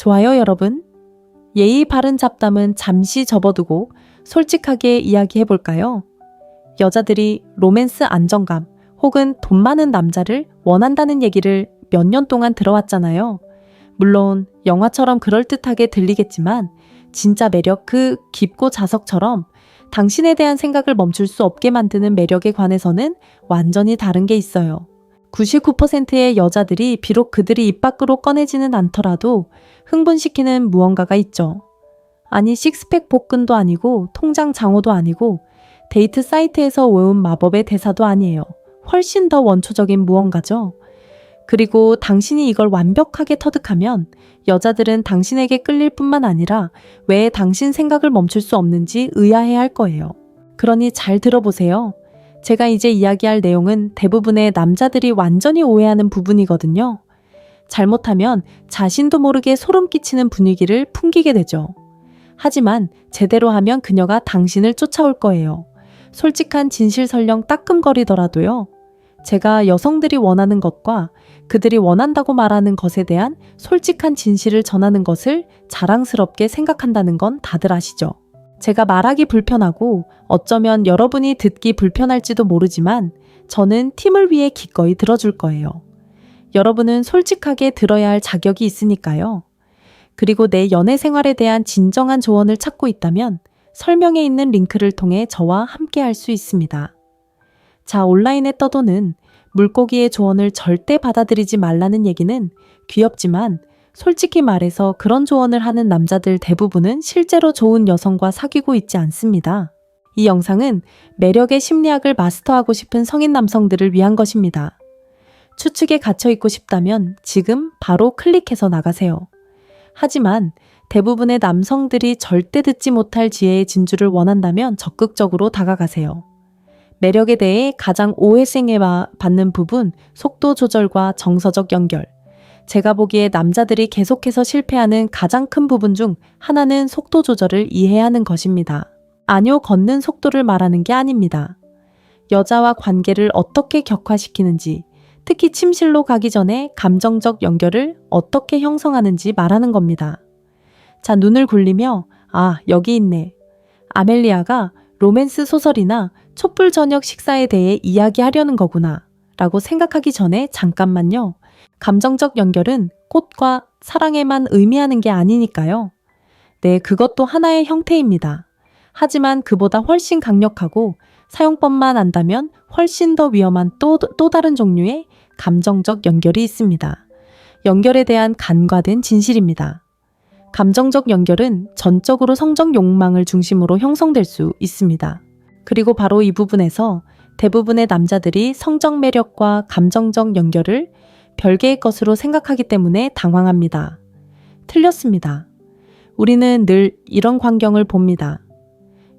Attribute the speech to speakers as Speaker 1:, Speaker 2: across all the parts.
Speaker 1: 좋아요, 여러분. 예의 바른 잡담은 잠시 접어두고 솔직하게 이야기해볼까요? 여자들이 로맨스 안정감 혹은 돈 많은 남자를 원한다는 얘기를 몇 년 동안 들어왔잖아요. 물론 영화처럼 그럴듯하게 들리겠지만 진짜 매력 그 깊고 자석처럼 당신에 대한 생각을 멈출 수 없게 만드는 매력에 관해서는 완전히 다른 게 있어요. 99%의 여자들이 비록 그들이 입 밖으로 꺼내지는 않더라도 흥분시키는 무언가가 있죠. 아니 식스팩 복근도 아니고 통장 장어도 아니고 데이트 사이트에서 외운 마법의 대사도 아니에요. 훨씬 더 원초적인 무언가죠. 그리고 당신이 이걸 완벽하게 터득하면 여자들은 당신에게 끌릴 뿐만 아니라 왜 당신 생각을 멈출 수 없는지 의아해 할 거예요. 그러니 잘 들어보세요. 제가 이제 이야기할 내용은 대부분의 남자들이 완전히 오해하는 부분이거든요. 잘못하면 자신도 모르게 소름 끼치는 분위기를 풍기게 되죠. 하지만 제대로 하면 그녀가 당신을 쫓아올 거예요. 솔직한 진실 설령 따끔거리더라도요. 제가 여성들이 원하는 것과 그들이 원한다고 말하는 것에 대한 솔직한 진실을 전하는 것을 자랑스럽게 생각한다는 건 다들 아시죠? 제가 말하기 불편하고 어쩌면 여러분이 듣기 불편할지도 모르지만 저는 팀을 위해 기꺼이 들어줄 거예요. 여러분은 솔직하게 들어야 할 자격이 있으니까요. 그리고 내 연애 생활에 대한 진정한 조언을 찾고 있다면 설명에 있는 링크를 통해 저와 함께 할 수 있습니다. 자, 온라인에 떠도는 물고기의 조언을 절대 받아들이지 말라는 얘기는 귀엽지만 솔직히 말해서 그런 조언을 하는 남자들 대부분은 실제로 좋은 여성과 사귀고 있지 않습니다. 이 영상은 매력의 심리학을 마스터하고 싶은 성인 남성들을 위한 것입니다. 추측에 갇혀있고 싶다면 지금 바로 클릭해서 나가세요. 하지만 대부분의 남성들이 절대 듣지 못할 지혜의 진주를 원한다면 적극적으로 다가가세요. 매력에 대해 가장 오해생에 받는 부분, 속도 조절과 정서적 연결. 제가 보기에 남자들이 계속해서 실패하는 가장 큰 부분 중 하나는 속도 조절을 이해해야 하는 것입니다. 아뇨 걷는 속도를 말하는 게 아닙니다. 여자와 관계를 어떻게 격화시키는지, 특히 침실로 가기 전에 감정적 연결을 어떻게 형성하는지 말하는 겁니다. 자, 눈을 굴리며 아, 여기 있네. 아멜리아가 로맨스 소설이나 촛불 저녁 식사에 대해 이야기하려는 거구나 라고 생각하기 전에 잠깐만요. 감정적 연결은 꽃과 사랑에만 의미하는 게 아니니까요. 네, 그것도 하나의 형태입니다. 하지만 그보다 훨씬 강력하고 사용법만 안다면 훨씬 더 위험한 또 다른 종류의 감정적 연결이 있습니다. 연결에 대한 간과된 진실입니다. 감정적 연결은 전적으로 성적 욕망을 중심으로 형성될 수 있습니다. 그리고 바로 이 부분에서 대부분의 남자들이 성적 매력과 감정적 연결을 별개의 것으로 생각하기 때문에 당황합니다. 틀렸습니다. 우리는 늘 이런 광경을 봅니다.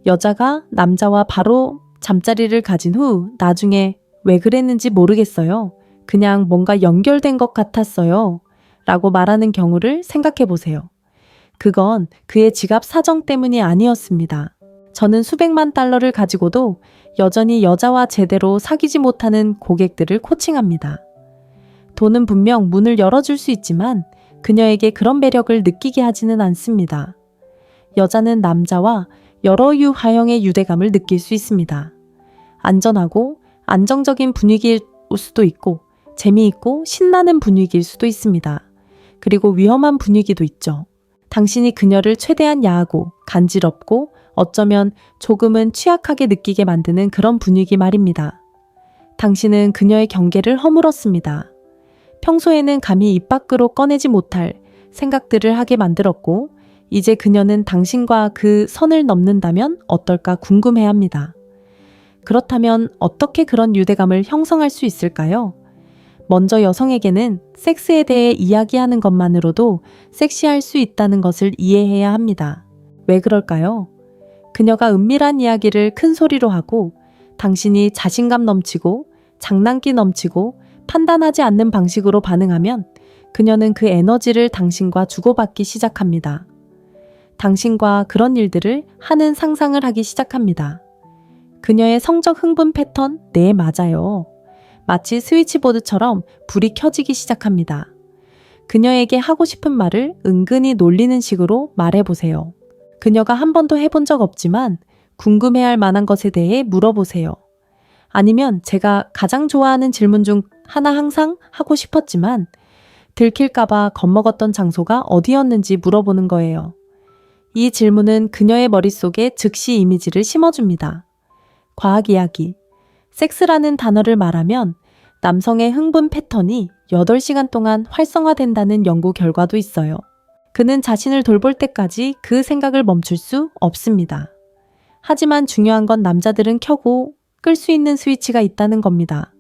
Speaker 1: 여자가 남자와 바로 잠자리를 가진 후 나중에 왜 그랬는지 모르겠어요. 그냥 뭔가 연결된 것 같았어요. 라고 말하는 경우를 생각해 보세요. 그건 그의 지갑 사정 때문이 아니었습니다. 저는 수백만 달러를 가지고도 여전히 여자와 제대로 사귀지 못하는 고객들을 코칭합니다. 돈은 분명 문을 열어줄 수 있지만 그녀에게 그런 매력을 느끼게 하지는 않습니다. 여자는 남자와 여러 유하형의 유대감을 느낄 수 있습니다. 안전하고 안정적인 분위기일 수도 있고 재미있고 신나는 분위기일 수도 있습니다. 그리고 위험한 분위기도 있죠. 당신이 그녀를 최대한 야하고 간지럽고 어쩌면 조금은 취약하게 느끼게 만드는 그런 분위기 말입니다. 당신은 그녀의 경계를 허물었습니다. 평소에는 감히 입 밖으로 꺼내지 못할 생각들을 하게 만들었고 이제 그녀는 당신과 그 선을 넘는다면 어떨까 궁금해합니다. 그렇다면 어떻게 그런 유대감을 형성할 수 있을까요? 먼저 여성에게는 섹스에 대해 이야기하는 것만으로도 섹시할 수 있다는 것을 이해해야 합니다. 왜 그럴까요? 그녀가 은밀한 이야기를 큰 소리로 하고 당신이 자신감 넘치고 장난기 넘치고 판단하지 않는 방식으로 반응하면 그녀는 그 에너지를 당신과 주고받기 시작합니다. 당신과 그런 일들을 하는 상상을 하기 시작합니다. 그녀의 성적 흥분 패턴, 네, 맞아요. 마치 스위치보드처럼 불이 켜지기 시작합니다. 그녀에게 하고 싶은 말을 은근히 놀리는 식으로 말해보세요. 그녀가 한 번도 해본 적 없지만 궁금해할 만한 것에 대해 물어보세요. 아니면 제가 가장 좋아하는 질문 중 하나 항상 하고 싶었지만 들킬까봐 겁먹었던 장소가 어디였는지 물어보는 거예요. 이 질문은 그녀의 머릿속에 즉시 이미지를 심어줍니다. 과학 이야기. 섹스라는 단어를 말하면 남성의 흥분 패턴이 8시간 동안 활성화된다는 연구 결과도 있어요. 그는 자신을 돌볼 때까지 그 생각을 멈출 수 없습니다. 하지만 중요한 건 남자들은 켜고 끌 수 있는 스위치가 있다는 겁니다.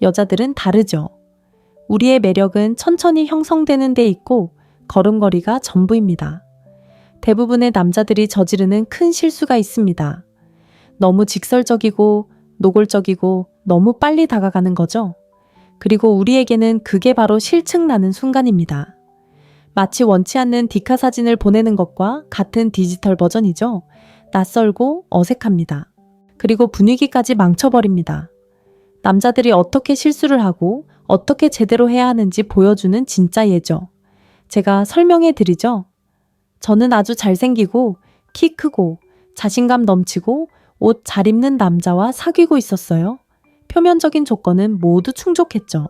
Speaker 1: 여자들은 다르죠. 우리의 매력은 천천히 형성되는 데 있고 걸음걸이가 전부입니다. 대부분의 남자들이 저지르는 큰 실수가 있습니다. 너무 직설적이고 노골적이고 너무 빨리 다가가는 거죠. 그리고 우리에게는 그게 바로 실증나는 순간입니다. 마치 원치 않는 디카 사진을 보내는 것과 같은 디지털 버전이죠. 낯설고 어색합니다. 그리고 분위기까지 망쳐버립니다. 남자들이 어떻게 실수를 하고 어떻게 제대로 해야 하는지 보여주는 진짜 예죠. 제가 설명해 드리죠. 저는 아주 잘생기고 키 크고 자신감 넘치고 옷 잘 입는 남자와 사귀고 있었어요. 표면적인 조건은 모두 충족했죠.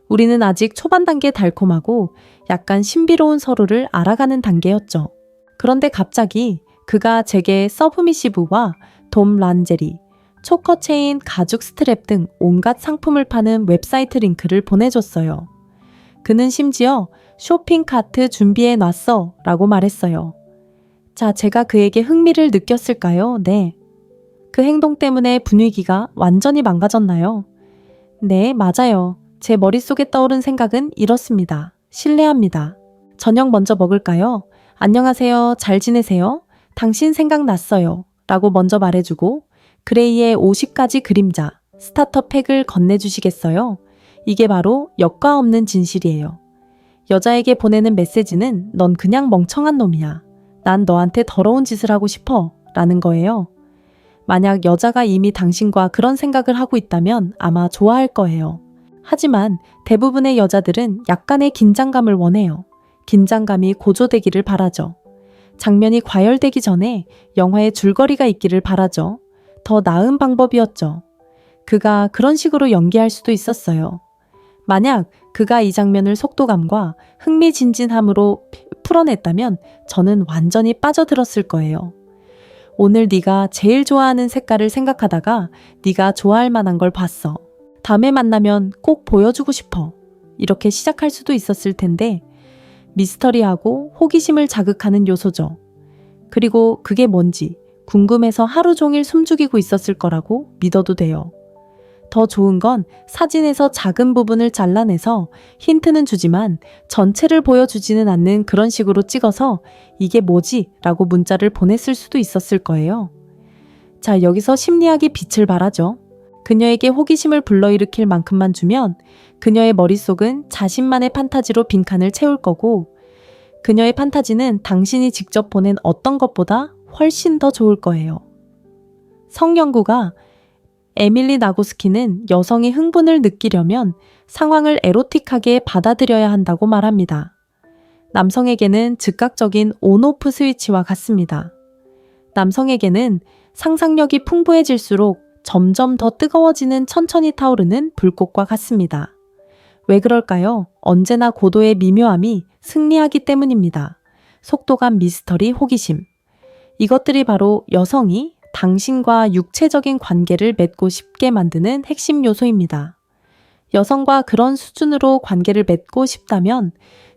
Speaker 1: 우리는 아직 초반 단계 달콤하고 약간 신비로운 서로를 알아가는 단계였죠. 그런데 갑자기 그가 제게 서브미시브와 돔 란제리, 초커 체인, 가죽 스트랩 등 온갖 상품을 파는 웹사이트 링크를 보내줬어요. 그는 심지어 쇼핑 카트 준비해 놨어 라고 말했어요. 자, 제가 그에게 흥미를 느꼈을까요? 네. 그 행동 때문에 분위기가 완전히 망가졌나요? 네, 맞아요. 제 머릿속에 떠오른 생각은 이렇습니다. 신뢰합니다. 저녁 먼저 먹을까요? 안녕하세요. 잘 지내세요? 당신 생각났어요. 라고 먼저 말해주고 그레이의 50가지 그림자, 스타터 팩을 건네주시겠어요? 이게 바로 역과 없는 진실이에요. 여자에게 보내는 메시지는 넌 그냥 멍청한 놈이야. 난 너한테 더러운 짓을 하고 싶어. 라는 거예요. 만약 여자가 이미 당신과 그런 생각을 하고 있다면 아마 좋아할 거예요. 하지만 대부분의 여자들은 약간의 긴장감을 원해요. 긴장감이 고조되기를 바라죠. 장면이 과열되기 전에 영화의 줄거리가 있기를 바라죠. 더 나은 방법이었죠. 그가 그런 식으로 연기할 수도 있었어요. 만약 그가 이 장면을 속도감과 흥미진진함으로 풀어냈다면 저는 완전히 빠져들었을 거예요. 오늘 네가 제일 좋아하는 색깔을 생각하다가 네가 좋아할 만한 걸 봤어. 다음에 만나면 꼭 보여주고 싶어. 이렇게 시작할 수도 있었을 텐데 미스터리하고 호기심을 자극하는 요소죠. 그리고 그게 뭔지 궁금해서 하루 종일 숨죽이고 있었을 거라고 믿어도 돼요. 더 좋은 건 사진에서 작은 부분을 잘라내서 힌트는 주지만 전체를 보여주지는 않는 그런 식으로 찍어서 이게 뭐지? 라고 문자를 보냈을 수도 있었을 거예요. 자, 여기서 심리학이 빛을 발하죠. 그녀에게 호기심을 불러일으킬 만큼만 주면 그녀의 머릿속은 자신만의 판타지로 빈칸을 채울 거고 그녀의 판타지는 당신이 직접 보낸 어떤 것보다 훨씬 더 좋을 거예요. 성연구가 에밀리 나고스키는 여성이 흥분을 느끼려면 상황을 에로틱하게 받아들여야 한다고 말합니다. 남성에게는 즉각적인 온오프 스위치와 같습니다. 남성에게는 상상력이 풍부해질수록 점점 더 뜨거워지는 천천히 타오르는 불꽃과 같습니다. 왜 그럴까요? 언제나 고도의 미묘함이 승리하기 때문입니다. 속도감, 미스터리, 호기심. 이것들이 바로 여성이 당신과 육체적인 관계를 맺고 싶게 만드는 핵심 요소입니다. 여성과 그런 수준으로 관계를 맺고 싶다면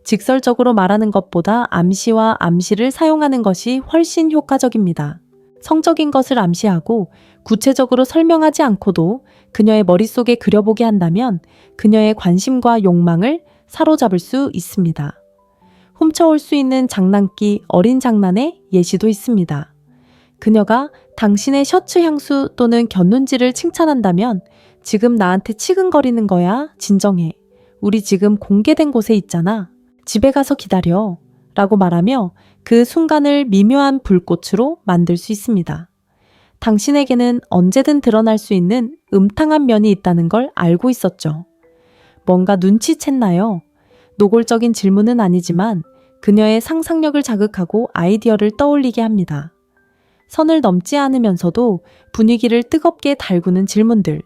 Speaker 1: 직설적으로 말하는 것보다 암시와 암시를 사용하는 것이 훨씬 효과적입니다. 성적인 것을 암시하고 구체적으로 설명하지 않고도 그녀의 머릿속에 그려보게 한다면 그녀의 관심과 욕망을 사로잡을 수 있습니다. 훔쳐올 수 있는 장난기, 어린 장난의 예시도 있습니다. 그녀가 당신의 셔츠 향수 또는 곁눈질을 칭찬한다면 지금 나한테 치근거리는 거야. 진정해. 우리 지금 공개된 곳에 있잖아. 집에 가서 기다려. 라고 말하며 그 순간을 미묘한 불꽃으로 만들 수 있습니다. 당신에게는 언제든 드러날 수 있는 음탕한 면이 있다는 걸 알고 있었죠. 뭔가 눈치챘나요? 노골적인 질문은 아니지만 그녀의 상상력을 자극하고 아이디어를 떠올리게 합니다. 선을 넘지 않으면서도 분위기를 뜨겁게 달구는 질문들.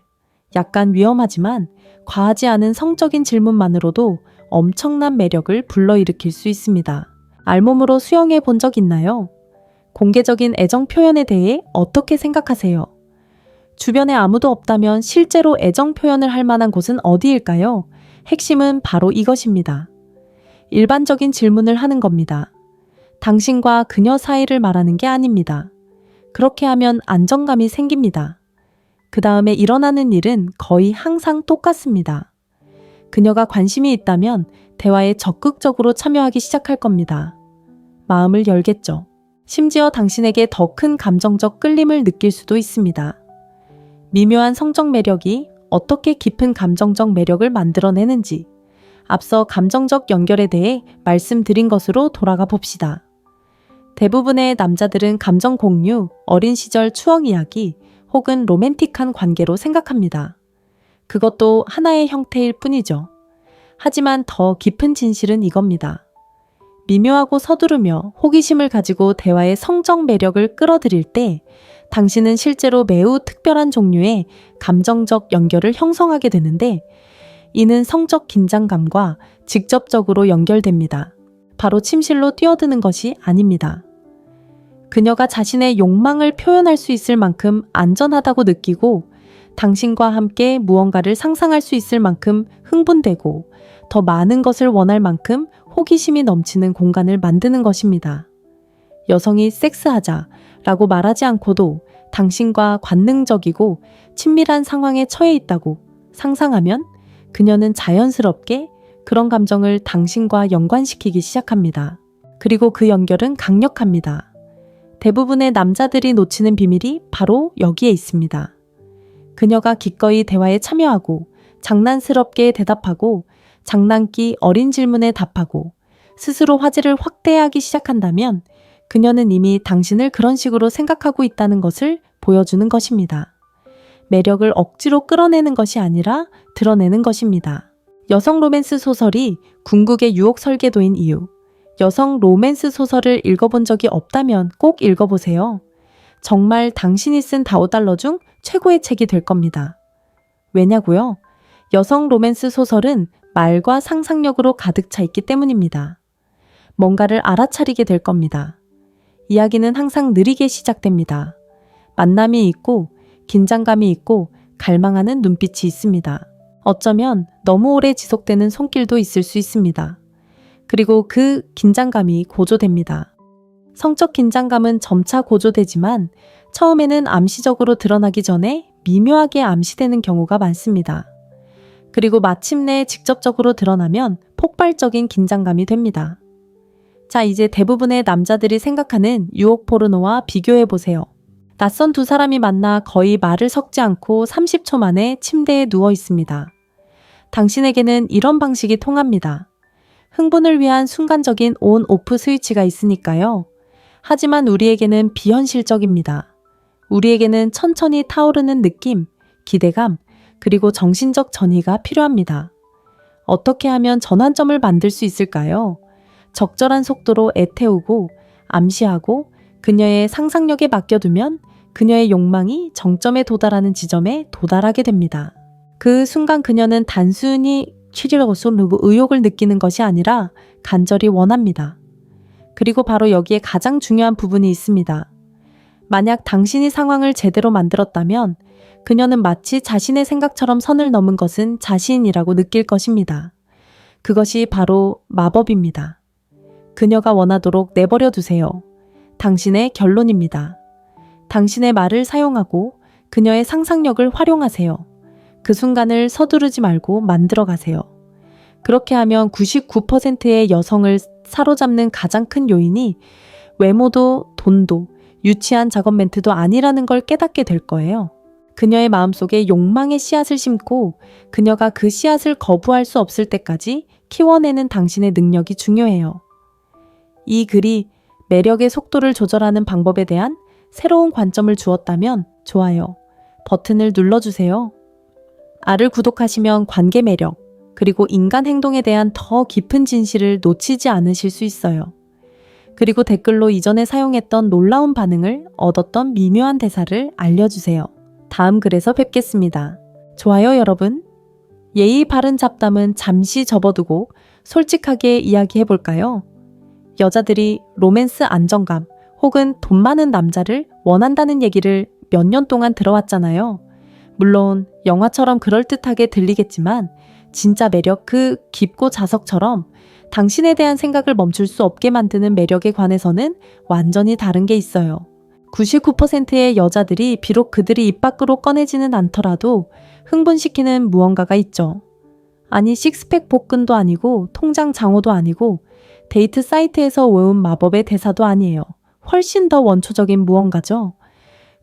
Speaker 1: 약간 위험하지만 과하지 않은 성적인 질문만으로도 엄청난 매력을 불러일으킬 수 있습니다. 알몸으로 수영해 본 적 있나요? 공개적인 애정 표현에 대해 어떻게 생각하세요? 주변에 아무도 없다면 실제로 애정 표현을 할 만한 곳은 어디일까요? 핵심은 바로 이것입니다. 일반적인 질문을 하는 겁니다. 당신과 그녀 사이를 말하는 게 아닙니다. 그렇게 하면 안정감이 생깁니다. 그 다음에 일어나는 일은 거의 항상 똑같습니다. 그녀가 관심이 있다면 대화에 적극적으로 참여하기 시작할 겁니다. 마음을 열겠죠. 심지어 당신에게 더 큰 감정적 끌림을 느낄 수도 있습니다. 미묘한 성적 매력이 어떻게 깊은 감정적 매력을 만들어내는지 앞서 감정적 연결에 대해 말씀드린 것으로 돌아가 봅시다. 대부분의 남자들은 감정 공유, 어린 시절 추억 이야기 혹은 로맨틱한 관계로 생각합니다. 그것도 하나의 형태일 뿐이죠. 하지만 더 깊은 진실은 이겁니다. 미묘하고 서두르며 호기심을 가지고 대화의 성적 매력을 끌어들일 때 당신은 실제로 매우 특별한 종류의 감정적 연결을 형성하게 되는데 이는 성적 긴장감과 직접적으로 연결됩니다. 바로 침실로 뛰어드는 것이 아닙니다. 그녀가 자신의 욕망을 표현할 수 있을 만큼 안전하다고 느끼고 당신과 함께 무언가를 상상할 수 있을 만큼 흥분되고 더 많은 것을 원할 만큼 호기심이 넘치는 공간을 만드는 것입니다. 여성이 섹스하자 라고 말하지 않고도 당신과 관능적이고 친밀한 상황에 처해 있다고 상상하면 그녀는 자연스럽게 그런 감정을 당신과 연관시키기 시작합니다. 그리고 그 연결은 강력합니다. 대부분의 남자들이 놓치는 비밀이 바로 여기에 있습니다. 그녀가 기꺼이 대화에 참여하고 장난스럽게 대답하고 장난기 어린 질문에 답하고 스스로 화제를 확대하기 시작한다면 그녀는 이미 당신을 그런 식으로 생각하고 있다는 것을 보여주는 것입니다. 매력을 억지로 끌어내는 것이 아니라 드러내는 것입니다. 여성 로맨스 소설이 궁극의 유혹 설계도인 이유. 여성 로맨스 소설을 읽어본 적이 없다면 꼭 읽어보세요. 정말 당신이 쓴 $5 중 최고의 책이 될 겁니다. 왜냐고요? 여성 로맨스 소설은 말과 상상력으로 가득 차 있기 때문입니다. 뭔가를 알아차리게 될 겁니다. 이야기는 항상 느리게 시작됩니다. 만남이 있고 긴장감이 있고 갈망하는 눈빛이 있습니다. 어쩌면 너무 오래 지속되는 손길도 있을 수 있습니다. 그리고 그 긴장감이 고조됩니다. 성적 긴장감은 점차 고조되지만 처음에는 암시적으로 드러나기 전에 미묘하게 암시되는 경우가 많습니다. 그리고 마침내 직접적으로 드러나면 폭발적인 긴장감이 됩니다. 자, 이제 대부분의 남자들이 생각하는 유혹 포르노와 비교해보세요. 낯선 두 사람이 만나 거의 말을 섞지 않고 30초 만에 침대에 누워 있습니다. 당신에게는 이런 방식이 통합니다. 흥분을 위한 순간적인 온, 오프 스위치가 있으니까요. 하지만 우리에게는 비현실적입니다. 우리에게는 천천히 타오르는 느낌, 기대감, 그리고 정신적 전이가 필요합니다. 어떻게 하면 전환점을 만들 수 있을까요? 적절한 속도로 애태우고 암시하고 그녀의 상상력에 맡겨두면 그녀의 욕망이 정점에 도달하는 지점에 도달하게 됩니다. 그 순간 그녀는 단순히 의욕을 느끼는 것이 아니라 간절히 원합니다. 그리고 바로 여기에 가장 중요한 부분이 있습니다. 만약 당신이 상황을 제대로 만들었다면 그녀는 마치 자신의 생각처럼 선을 넘은 것은 자신이라고 느낄 것입니다. 그것이 바로 마법입니다. 그녀가 원하도록 내버려 두세요. 당신의 결론입니다. 당신의 말을 사용하고 그녀의 상상력을 활용하세요. 그 순간을 서두르지 말고 만들어 가세요. 그렇게 하면 99%의 여성을 사로잡는 가장 큰 요인이 외모도 돈도 유치한 작업 멘트도 아니라는 걸 깨닫게 될 거예요. 그녀의 마음속에 욕망의 씨앗을 심고 그녀가 그 씨앗을 거부할 수 없을 때까지 키워내는 당신의 능력이 중요해요. 이 글이 매력의 속도를 조절하는 방법에 대한 새로운 관점을 주었다면 좋아요 버튼을 눌러주세요. 알을 구독하시면 관계 매력, 그리고 인간 행동에 대한 더 깊은 진실을 놓치지 않으실 수 있어요. 그리고 댓글로 이전에 사용했던 놀라운 반응을 얻었던 미묘한 대사를 알려주세요. 다음 글에서 뵙겠습니다. 좋아요 여러분. 예의 바른 잡담은 잠시 접어두고 솔직하게 이야기해볼까요? 여자들이 로맨스 안정감 혹은 돈 많은 남자를 원한다는 얘기를 몇 년 동안 들어왔잖아요. 물론 영화처럼 그럴듯하게 들리겠지만 진짜 매력 그 깊고 자석처럼 당신에 대한 생각을 멈출 수 없게 만드는 매력에 관해서는 완전히 다른 게 있어요. 99%의 여자들이 비록 그들이 입 밖으로 꺼내지는 않더라도 흥분시키는 무언가가 있죠. 아니 식스팩 복근도 아니고 통장 장어도 아니고 데이트 사이트에서 외운 마법의 대사도 아니에요. 훨씬 더 원초적인 무언가죠.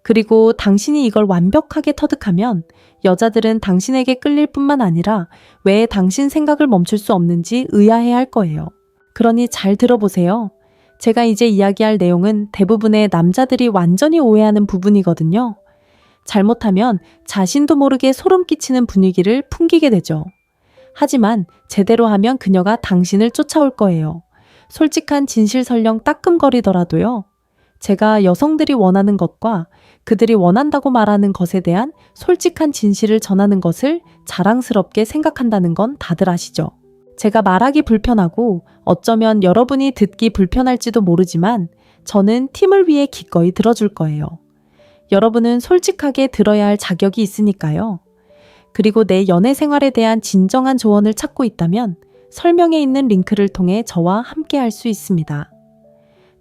Speaker 1: 그리고 당신이 이걸 완벽하게 터득하면 여자들은 당신에게 끌릴 뿐만 아니라 왜 당신 생각을 멈출 수 없는지 의아해할 거예요. 그러니 잘 들어보세요. 제가 이제 이야기할 내용은 대부분의 남자들이 완전히 오해하는 부분이거든요. 잘못하면 자신도 모르게 소름 끼치는 분위기를 풍기게 되죠. 하지만 제대로 하면 그녀가 당신을 쫓아올 거예요. 솔직한 진실 설령 따끔거리더라도요. 제가 여성들이 원하는 것과 그들이 원한다고 말하는 것에 대한 솔직한 진실을 전하는 것을 자랑스럽게 생각한다는 건 다들 아시죠? 제가 말하기 불편하고 어쩌면 여러분이 듣기 불편할지도 모르지만 저는 팀을 위해 기꺼이 들어줄 거예요. 여러분은 솔직하게 들어야 할 자격이 있으니까요. 그리고 내 연애 생활에 대한 진정한 조언을 찾고 있다면 설명에 있는 링크를 통해 저와 함께 할 수 있습니다.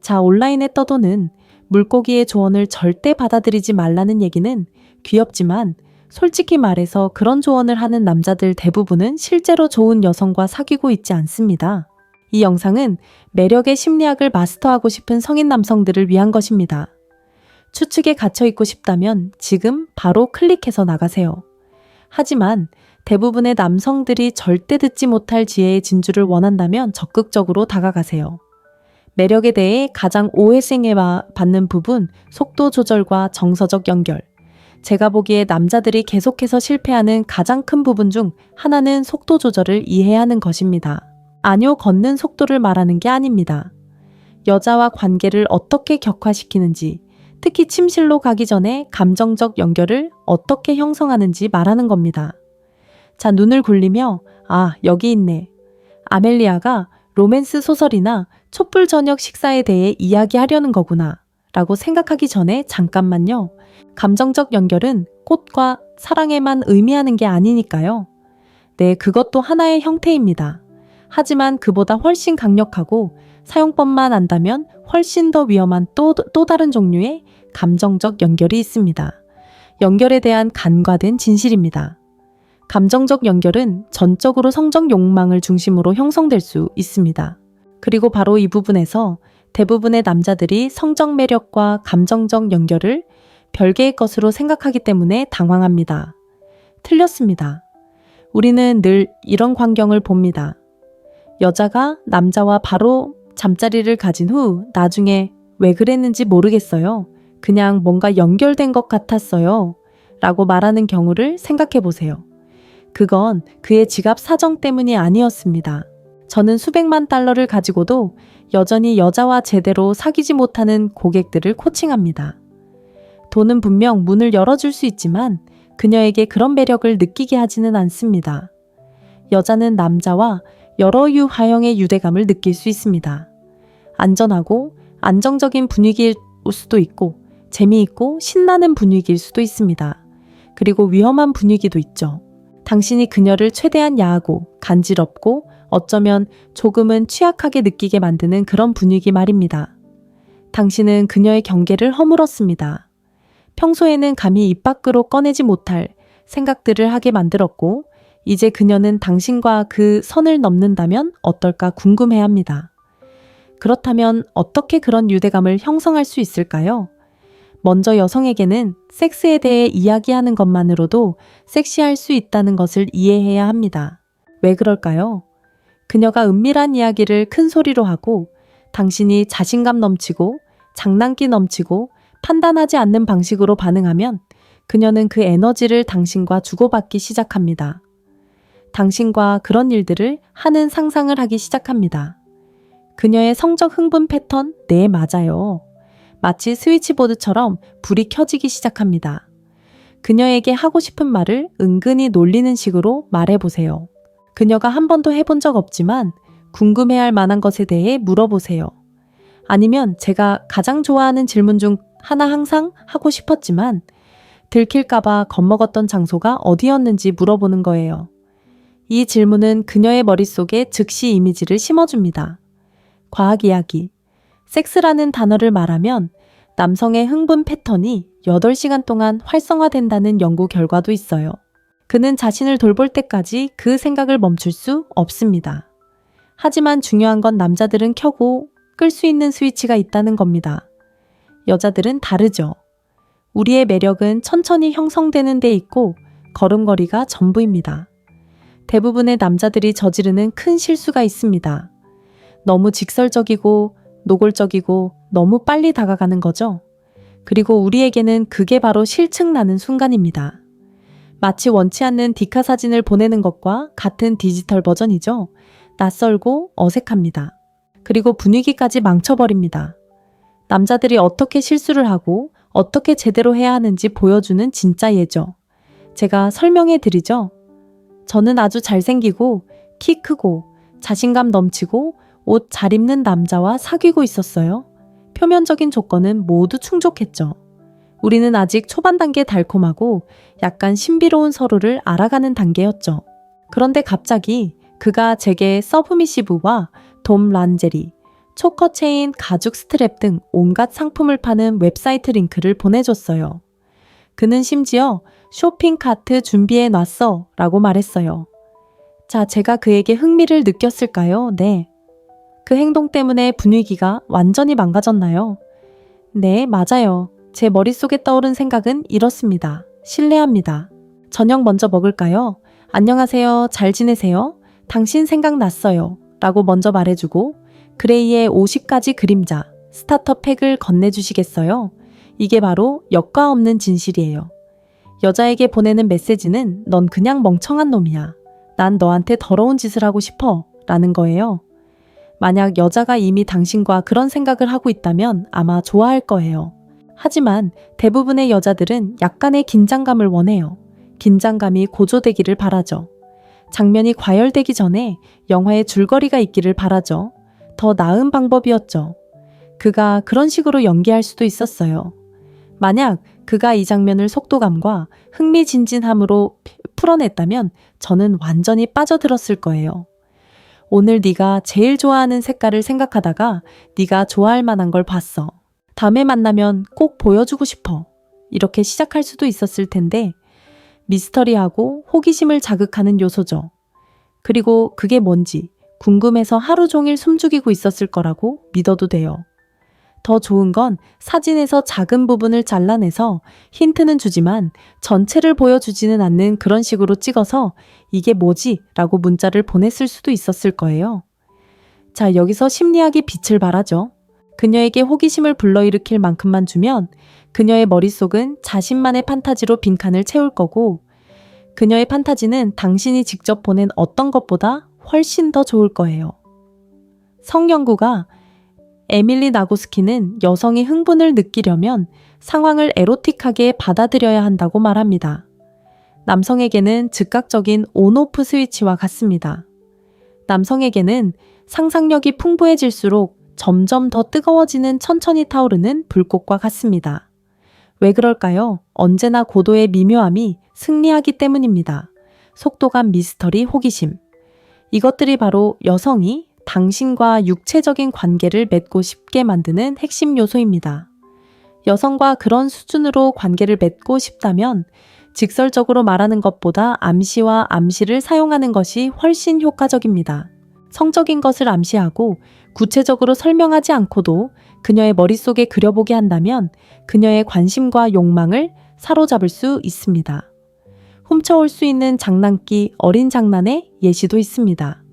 Speaker 1: 자, 온라인에 떠도는 물고기의 조언을 절대 받아들이지 말라는 얘기는 귀엽지만 솔직히 말해서 그런 조언을 하는 남자들 대부분은 실제로 좋은 여성과 사귀고 있지 않습니다. 이 영상은 매력의 심리학을 마스터하고 싶은 성인 남성들을 위한 것입니다. 추측에 갇혀있고 싶다면 지금 바로 클릭해서 나가세요. 하지만 대부분의 남성들이 절대 듣지 못할 지혜의 진주를 원한다면 적극적으로 다가가세요. 매력에 대해 가장 받는 부분, 속도 조절과 정서적 연결. 제가 보기에 남자들이 계속해서 실패하는 가장 큰 부분 중 하나는 속도 조절을 이해해야 하는 것입니다. 아뇨 걷는 속도를 말하는 게 아닙니다. 여자와 관계를 어떻게 격화시키는지, 특히 침실로 가기 전에 감정적 연결을 어떻게 형성하는지 말하는 겁니다. 자, 눈을 굴리며 아, 여기 있네. 아멜리아가 로맨스 소설이나 촛불 저녁 식사에 대해 이야기하려는 거구나 라고 생각하기 전에 잠깐만요. 감정적 연결은 꽃과 사랑에만 의미하는 게 아니니까요. 네, 그것도 하나의 형태입니다. 하지만 그보다 훨씬 강력하고 사용법만 안다면 훨씬 더 위험한 또 다른 종류의 감정적 연결이 있습니다. 연결에 대한 간과된 진실입니다. 감정적 연결은 전적으로 성적 욕망을 중심으로 형성될 수 있습니다. 그리고 바로 이 부분에서 대부분의 남자들이 성적 매력과 감정적 연결을 별개의 것으로 생각하기 때문에 당황합니다. 틀렸습니다. 우리는 늘 이런 광경을 봅니다. 여자가 남자와 바로 잠자리를 가진 후 나중에 왜 그랬는지 모르겠어요. 그냥 뭔가 연결된 것 같았어요. 라고 말하는 경우를 생각해 보세요. 그건 그의 지갑 사정 때문이 아니었습니다. 저는 수백만 달러를 가지고도 여전히 여자와 제대로 사귀지 못하는 고객들을 코칭합니다. 돈은 분명 문을 열어줄 수 있지만 그녀에게 그런 매력을 느끼게 하지는 않습니다. 여자는 남자와 여러 유하형의 유대감을 느낄 수 있습니다. 안전하고 안정적인 분위기일 수도 있고 재미있고 신나는 분위기일 수도 있습니다. 그리고 위험한 분위기도 있죠. 당신이 그녀를 최대한 야하고 간지럽고 어쩌면 조금은 취약하게 느끼게 만드는 그런 분위기 말입니다. 당신은 그녀의 경계를 허물었습니다. 평소에는 감히 입 밖으로 꺼내지 못할 생각들을 하게 만들었고 이제 그녀는 당신과 그 선을 넘는다면 어떨까 궁금해합니다. 그렇다면 어떻게 그런 유대감을 형성할 수 있을까요? 먼저 여성에게는 섹스에 대해 이야기하는 것만으로도 섹시할 수 있다는 것을 이해해야 합니다. 왜 그럴까요? 그녀가 은밀한 이야기를 큰 소리로 하고 당신이 자신감 넘치고 장난기 넘치고 판단하지 않는 방식으로 반응하면 그녀는 그 에너지를 당신과 주고받기 시작합니다. 당신과 그런 일들을 하는 상상을 하기 시작합니다. 그녀의 성적 흥분 패턴, 네, 맞아요. 마치 스위치보드처럼 불이 켜지기 시작합니다. 그녀에게 하고 싶은 말을 은근히 놀리는 식으로 말해보세요. 그녀가 한 번도 해본 적 없지만 궁금해할 만한 것에 대해 물어보세요. 아니면 제가 가장 좋아하는 질문 중 하나 항상 하고 싶었지만 들킬까봐 겁먹었던 장소가 어디였는지 물어보는 거예요. 이 질문은 그녀의 머릿속에 즉시 이미지를 심어줍니다. 과학 이야기. 섹스라는 단어를 말하면 남성의 흥분 패턴이 8시간 동안 활성화된다는 연구 결과도 있어요. 그는 자신을 돌볼 때까지 그 생각을 멈출 수 없습니다. 하지만 중요한 건 남자들은 켜고 끌 수 있는 스위치가 있다는 겁니다. 여자들은 다르죠. 우리의 매력은 천천히 형성되는 데 있고 걸음걸이가 전부입니다. 대부분의 남자들이 저지르는 큰 실수가 있습니다. 너무 직설적이고 노골적이고 너무 빨리 다가가는 거죠. 그리고 우리에게는 그게 바로 실증나는 순간입니다. 마치 원치 않는 디카 사진을 보내는 것과 같은 디지털 버전이죠. 낯설고 어색합니다. 그리고 분위기까지 망쳐버립니다. 남자들이 어떻게 실수를 하고 어떻게 제대로 해야 하는지 보여주는 진짜 예죠. 제가 설명해 드리죠. 저는 아주 잘생기고 키 크고 자신감 넘치고 옷 잘 입는 남자와 사귀고 있었어요. 표면적인 조건은 모두 충족했죠. 우리는 아직 초반 단계 달콤하고 약간 신비로운 서로를 알아가는 단계였죠. 그런데 갑자기 그가 제게 서브미시브와 돔 란제리, 초커 체인, 가죽 스트랩 등 온갖 상품을 파는 웹사이트 링크를 보내줬어요. 그는 심지어 쇼핑 카트 준비해 놨어 라고 말했어요. 자, 제가 그에게 흥미를 느꼈을까요? 네. 그 행동 때문에 분위기가 완전히 망가졌나요? 네, 맞아요. 제 머릿속에 떠오른 생각은 이렇습니다. 신뢰합니다. 저녁 먼저 먹을까요? 안녕하세요. 잘 지내세요? 당신 생각났어요. 라고 먼저 말해주고 그레이의 50가지 그림자, 스타터 팩을 건네주시겠어요? 이게 바로 역과 없는 진실이에요. 여자에게 보내는 메시지는 넌 그냥 멍청한 놈이야. 난 너한테 더러운 짓을 하고 싶어. 라는 거예요. 만약 여자가 이미 당신과 그런 생각을 하고 있다면 아마 좋아할 거예요. 하지만 대부분의 여자들은 약간의 긴장감을 원해요. 긴장감이 고조되기를 바라죠. 장면이 과열되기 전에 영화의 줄거리가 있기를 바라죠. 더 나은 방법이었죠. 그가 그런 식으로 연기할 수도 있었어요. 만약 그가 이 장면을 속도감과 흥미진진함으로 풀어냈다면 저는 완전히 빠져들었을 거예요. 오늘 네가 제일 좋아하는 색깔을 생각하다가 네가 좋아할 만한 걸 봤어. 다음에 만나면 꼭 보여주고 싶어. 이렇게 시작할 수도 있었을 텐데 미스터리하고 호기심을 자극하는 요소죠. 그리고 그게 뭔지 궁금해서 하루 종일 숨죽이고 있었을 거라고 믿어도 돼요. 더 좋은 건 사진에서 작은 부분을 잘라내서 힌트는 주지만 전체를 보여주지는 않는 그런 식으로 찍어서 이게 뭐지? 라고 문자를 보냈을 수도 있었을 거예요. 자, 여기서 심리학이 빛을 발하죠. 그녀에게 호기심을 불러일으킬 만큼만 주면 그녀의 머릿속은 자신만의 판타지로 빈칸을 채울 거고 그녀의 판타지는 당신이 직접 보낸 어떤 것보다 훨씬 더 좋을 거예요. 성연구가 에밀리 나고스키는 여성이 흥분을 느끼려면 상황을 에로틱하게 받아들여야 한다고 말합니다. 남성에게는 즉각적인 온오프 스위치와 같습니다. 남성에게는 상상력이 풍부해질수록 점점 더 뜨거워지는 천천히 타오르는 불꽃과 같습니다. 왜 그럴까요? 언제나 고도의 미묘함이 승리하기 때문입니다. 속도감, 미스터리, 호기심. 이것들이 바로 여성이 당신과 육체적인 관계를 맺고 싶게 만드는 핵심 요소입니다. 여성과 그런 수준으로 관계를 맺고 싶다면 직설적으로 말하는 것보다 암시와 암시를 사용하는 것이 훨씬 효과적입니다. 성적인 것을 암시하고 구체적으로 설명하지 않고도 그녀의 머릿속에 그려보게 한다면 그녀의 관심과 욕망을 사로잡을 수 있습니다. 훔쳐올 수 있는 장난기, 어린 장난의 예시도 있습니다.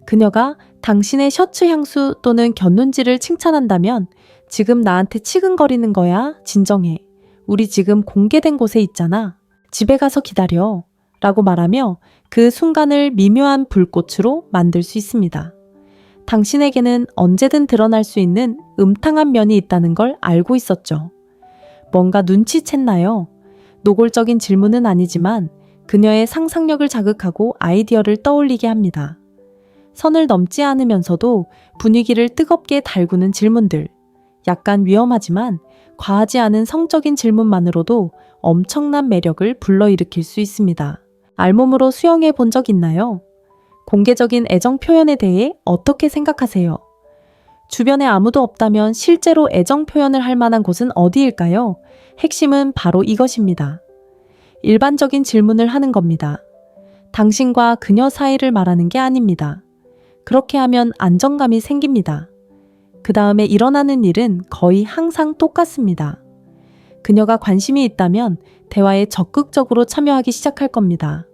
Speaker 1: 그녀가 당신의 셔츠 향수 또는 곁눈질을 칭찬한다면 지금 나한테 치근거리는 거야? 진정해. 우리 지금 공개된 곳에 있잖아. 집에 가서 기다려. 라고 말하며 그 순간을 미묘한 불꽃으로 만들 수 있습니다. 당신에게는 언제든 드러날 수 있는 음탕한 면이 있다는 걸 알고 있었죠. 뭔가 눈치챘나요? 노골적인 질문은 아니지만 그녀의 상상력을 자극하고 아이디어를 떠올리게 합니다. 선을 넘지 않으면서도 분위기를 뜨겁게 달구는 질문들. 약간 위험하지만 과하지 않은 성적인 질문만으로도 엄청난 매력을 불러일으킬 수 있습니다. 알몸으로 수영해 본 적 있나요? 공개적인 애정 표현에 대해 어떻게 생각하세요? 주변에 아무도 없다면 실제로 애정 표현을 할 만한 곳은 어디일까요? 핵심은 바로 이것입니다. 일반적인 질문을 하는 겁니다. 당신과 그녀 사이를 말하는 게 아닙니다. 그렇게 하면 안정감이 생깁니다. 그 다음에 일어나는 일은 거의 항상 똑같습니다. 그녀가 관심이 있다면 대화에 적극적으로 참여하기 시작할 겁니다.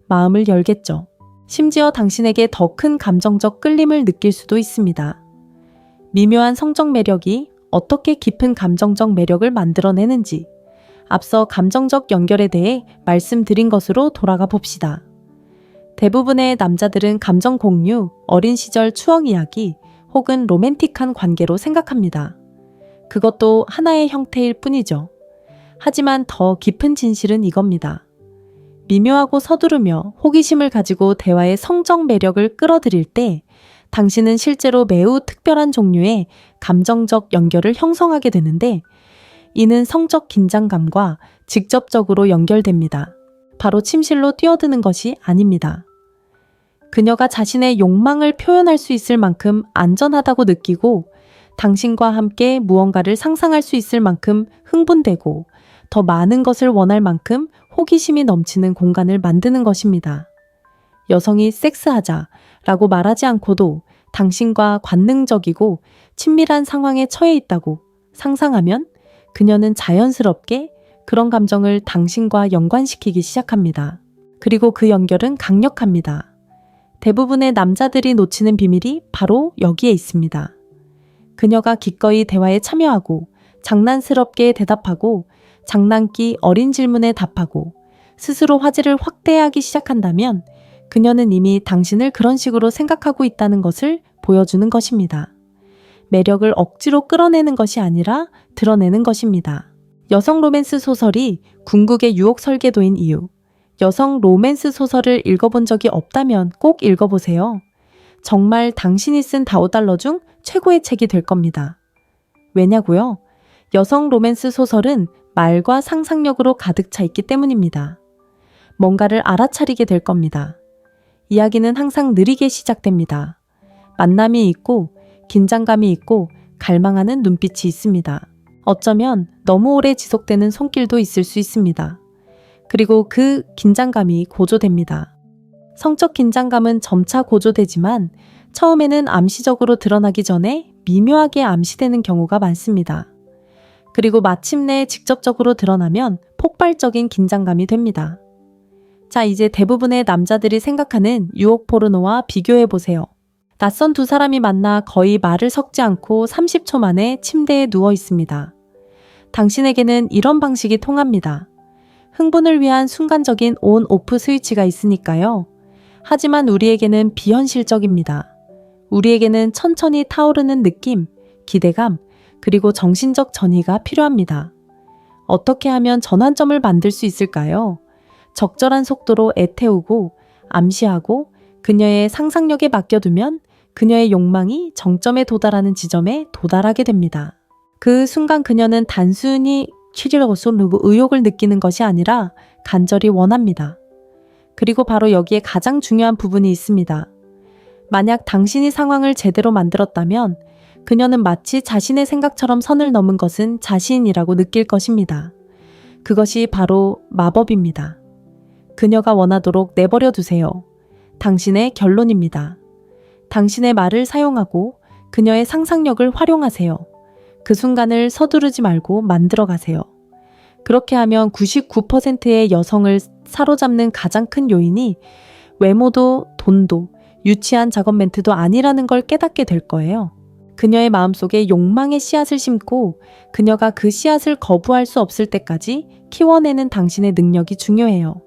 Speaker 1: 마음을 열겠죠. 심지어 당신에게 더 큰 감정적 끌림을 느낄 수도 있습니다. 미묘한 성적 매력이 어떻게 깊은 감정적 매력을 만들어내는지 앞서 감정적 연결에 대해 말씀드린 것으로 돌아가 봅시다. 대부분의 남자들은 감정 공유, 어린 시절 추억 이야기 혹은 로맨틱한 관계로 생각합니다. 그것도 하나의 형태일 뿐이죠. 하지만 더 깊은 진실은 이겁니다. 미묘하고 서두르며 호기심을 가지고 대화의 성적 매력을 끌어들일 때 당신은 실제로 매우 특별한 종류의 감정적 연결을 형성하게 되는데 이는 성적 긴장감과 직접적으로 연결됩니다. 바로 침실로 뛰어드는 것이 아닙니다. 그녀가 자신의 욕망을 표현할 수 있을 만큼 안전하다고 느끼고 당신과 함께 무언가를 상상할 수 있을 만큼 흥분되고 더 많은 것을 원할 만큼 호기심이 넘치는 공간을 만드는 것입니다. 여성이 섹스하자라고 말하지 않고도 당신과 관능적이고 친밀한 상황에 처해 있다고 상상하면 그녀는 자연스럽게 그런 감정을 당신과 연관시키기 시작합니다. 그리고 그 연결은 강력합니다. 대부분의 남자들이 놓치는 비밀이 바로 여기에 있습니다. 그녀가 기꺼이 대화에 참여하고 장난스럽게 대답하고 장난기 어린 질문에 답하고 스스로 화제를 확대하기 시작한다면 그녀는 이미 당신을 그런 식으로 생각하고 있다는 것을 보여주는 것입니다. 매력을 억지로 끌어내는 것이 아니라 드러내는 것입니다. 여성 로맨스 소설이 궁극의 유혹 설계도인 이유. 여성 로맨스 소설을 읽어본 적이 없다면 꼭 읽어보세요. 정말 당신이 쓴 $5 중 최고의 책이 될 겁니다. 왜냐고요? 여성 로맨스 소설은 말과 상상력으로 가득 차 있기 때문입니다. 뭔가를 알아차리게 될 겁니다. 이야기는 항상 느리게 시작됩니다. 만남이 있고 긴장감이 있고 갈망하는 눈빛이 있습니다. 어쩌면 너무 오래 지속되는 손길도 있을 수 있습니다. 그리고 그 긴장감이 고조됩니다. 성적 긴장감은 점차 고조되지만 처음에는 암시적으로 드러나기 전에 미묘하게 암시되는 경우가 많습니다. 그리고 마침내 직접적으로 드러나면 폭발적인 긴장감이 됩니다. 자, 이제 대부분의 남자들이 생각하는 유혹 포르노와 비교해보세요. 낯선 두 사람이 만나 거의 말을 섞지 않고 30초 만에 침대에 누워 있습니다. 당신에게는 이런 방식이 통합니다. 흥분을 위한 순간적인 온 오프 스위치가 있으니까요. 하지만 우리에게는 비현실적입니다. 우리에게는 천천히 타오르는 느낌, 기대감, 그리고 정신적 전이가 필요합니다. 어떻게 하면 전환점을 만들 수 있을까요? 적절한 속도로 애태우고 암시하고 그녀의 상상력에 맡겨두면 그녀의 욕망이 정점에 도달하는 지점에 도달하게 됩니다. 그 순간 그녀는 단순히 취지로서 의욕을 느끼는 것이 아니라 간절히 원합니다. 그리고 바로 여기에 가장 중요한 부분이 있습니다. 만약 당신이 상황을 제대로 만들었다면 그녀는 마치 자신의 생각처럼 선을 넘은 것은 자신이라고 느낄 것입니다. 그것이 바로 마법입니다. 그녀가 원하도록 내버려 두세요. 당신의 결론입니다. 당신의 말을 사용하고 그녀의 상상력을 활용하세요. 그 순간을 서두르지 말고 만들어 가세요. 그렇게 하면 99%의 여성을 사로잡는 가장 큰 요인이 외모도 돈도 유치한 작업 멘트도 아니라는 걸 깨닫게 될 거예요. 그녀의 마음속에 욕망의 씨앗을 심고 그녀가 그 씨앗을 거부할 수 없을 때까지 키워내는 당신의 능력이 중요해요.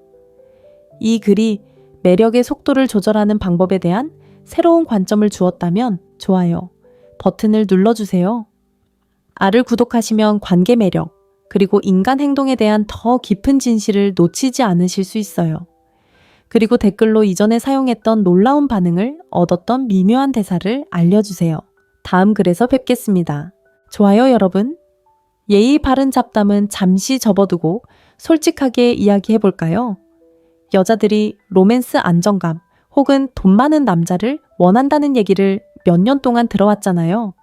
Speaker 1: 이 글이 매력의 속도를 조절하는 방법에 대한 새로운 관점을 주었다면 좋아요 버튼을 눌러주세요. 아를 구독하시면 관계 매력, 그리고 인간 행동에 대한 더 깊은 진실을 놓치지 않으실 수 있어요. 그리고 댓글로 이전에 사용했던 놀라운 반응을 얻었던 미묘한 대사를 알려주세요. 다음 글에서 뵙겠습니다. 좋아요 여러분. 예의 바른 잡담은 잠시 접어두고 솔직하게 이야기해볼까요? 여자들이 로맨스 안정감 혹은 돈 많은 남자를 원한다는 얘기를 몇 년 동안 들어왔잖아요.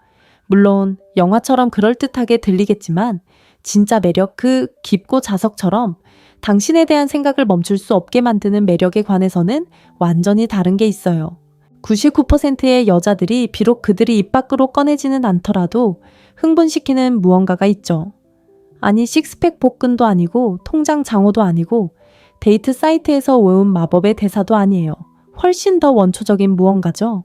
Speaker 1: 물론 영화처럼 그럴듯하게 들리겠지만 진짜 매력 그 깊고 자석처럼 당신에 대한 생각을 멈출 수 없게 만드는 매력에 관해서는 완전히 다른 게 있어요. 99%의 여자들이 비록 그들이 입 밖으로 꺼내지는 않더라도 흥분시키는 무언가가 있죠. 아니 식스팩 복근도 아니고 통장 장호도 아니고 데이트 사이트에서 외운 마법의 대사도 아니에요. 훨씬 더 원초적인 무언가죠.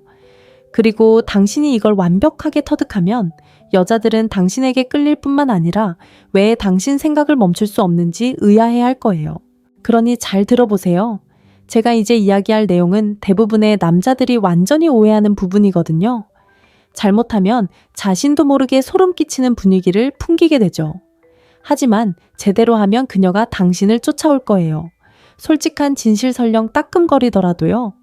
Speaker 1: 그리고 당신이 이걸 완벽하게 터득하면 여자들은 당신에게 끌릴 뿐만 아니라 왜 당신 생각을 멈출 수 없는지 의아해할 거예요. 그러니 잘 들어보세요. 제가 이제 이야기할 내용은 대부분의 남자들이 완전히 오해하는 부분이거든요. 잘못하면 자신도 모르게 소름 끼치는 분위기를 풍기게 되죠. 하지만 제대로 하면 그녀가 당신을 쫓아올 거예요. 솔직한 진실 설령 따끔거리더라도요.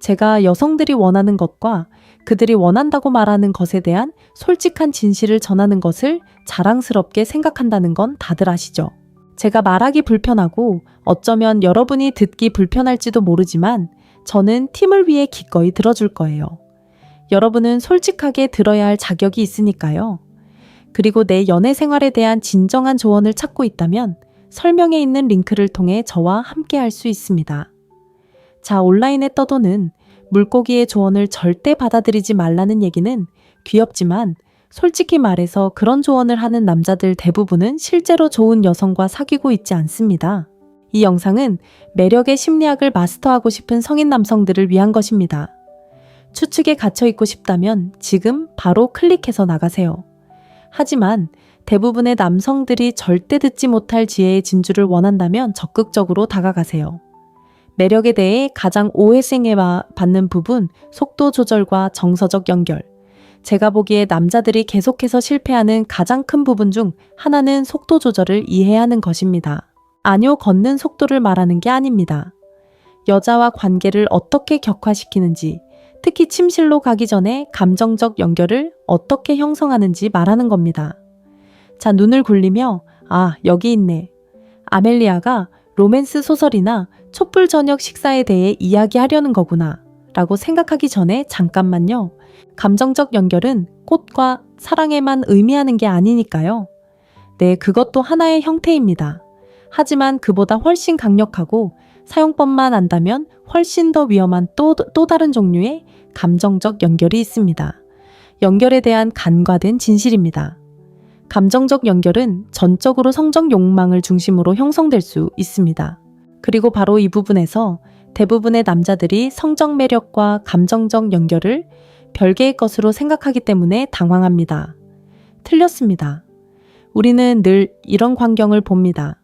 Speaker 1: 제가 여성들이 원하는 것과 그들이 원한다고 말하는 것에 대한 솔직한 진실을 전하는 것을 자랑스럽게 생각한다는 건 다들 아시죠? 제가 말하기 불편하고 어쩌면 여러분이 듣기 불편할지도 모르지만 저는 팀을 위해 기꺼이 들어줄 거예요. 여러분은 솔직하게 들어야 할 자격이 있으니까요. 그리고 내 연애 생활에 대한 진정한 조언을 찾고 있다면 설명에 있는 링크를 통해 저와 함께 할 수 있습니다. 자, 온라인에 떠도는 물고기의 조언을 절대 받아들이지 말라는 얘기는 귀엽지만 솔직히 말해서 그런 조언을 하는 남자들 대부분은 실제로 좋은 여성과 사귀고 있지 않습니다. 이 영상은 매력의 심리학을 마스터하고 싶은 성인 남성들을 위한 것입니다. 추측에 갇혀있고 싶다면 지금 바로 클릭해서 나가세요. 하지만 대부분의 남성들이 절대 듣지 못할 지혜의 진주를 원한다면 적극적으로 다가가세요. 매력에 대해 가장 받는 부분, 속도 조절과 정서적 연결. 제가 보기에 남자들이 계속해서 실패하는 가장 큰 부분 중 하나는 속도 조절을 이해하는 것입니다. 아뇨 걷는 속도를 말하는 게 아닙니다. 여자와 관계를 어떻게 격화시키는지, 특히 침실로 가기 전에 감정적 연결을 어떻게 형성하는지 말하는 겁니다. 자, 눈을 굴리며 아, 여기 있네. 아멜리아가 로맨스 소설이나 촛불 저녁 식사에 대해 이야기하려는 거구나 라고 생각하기 전에 잠깐만요. 감정적 연결은 꽃과 사랑에만 의미하는 게 아니니까요. 네, 그것도 하나의 형태입니다. 하지만 그보다 훨씬 강력하고 사용법만 안다면 훨씬 더 위험한 또 다른 종류의 감정적 연결이 있습니다. 연결에 대한 간과된 진실입니다. 감정적 연결은 전적으로 성적 욕망을 중심으로 형성될 수 있습니다. 그리고 바로 이 부분에서 대부분의 남자들이 성적 매력과 감정적 연결을 별개의 것으로 생각하기 때문에 당황합니다. 틀렸습니다. 우리는 늘 이런 광경을 봅니다.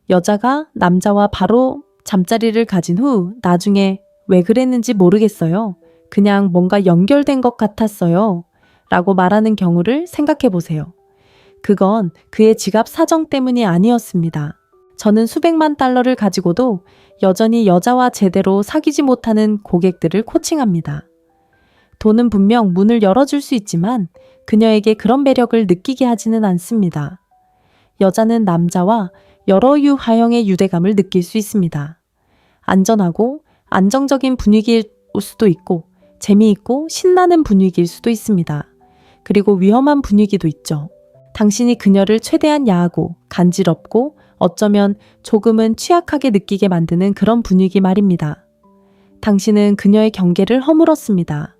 Speaker 1: 여자가 남자와 바로 잠자리를 가진 후 나중에 왜 그랬는지 모르겠어요. 그냥 뭔가 연결된 것 같았어요. 라고 말하는 경우를 생각해 보세요. 그건 그의 지갑 사정 때문이 아니었습니다. 저는 수백만 달러를 가지고도 여전히 여자와 제대로 사귀지 못하는 고객들을 코칭합니다. 돈은 분명 문을 열어줄 수 있지만 그녀에게 그런 매력을 느끼게 하지는 않습니다. 여자는 남자와 여러 유하형의 유대감을 느낄 수 있습니다. 안전하고 안정적인 분위기일 수도 있고 재미있고 신나는 분위기일 수도 있습니다. 그리고 위험한 분위기도 있죠. 당신이 그녀를 최대한 야하고 간지럽고 어쩌면 조금은 취약하게 느끼게 만드는 그런 분위기 말입니다. 당신은 그녀의 경계를 허물었습니다.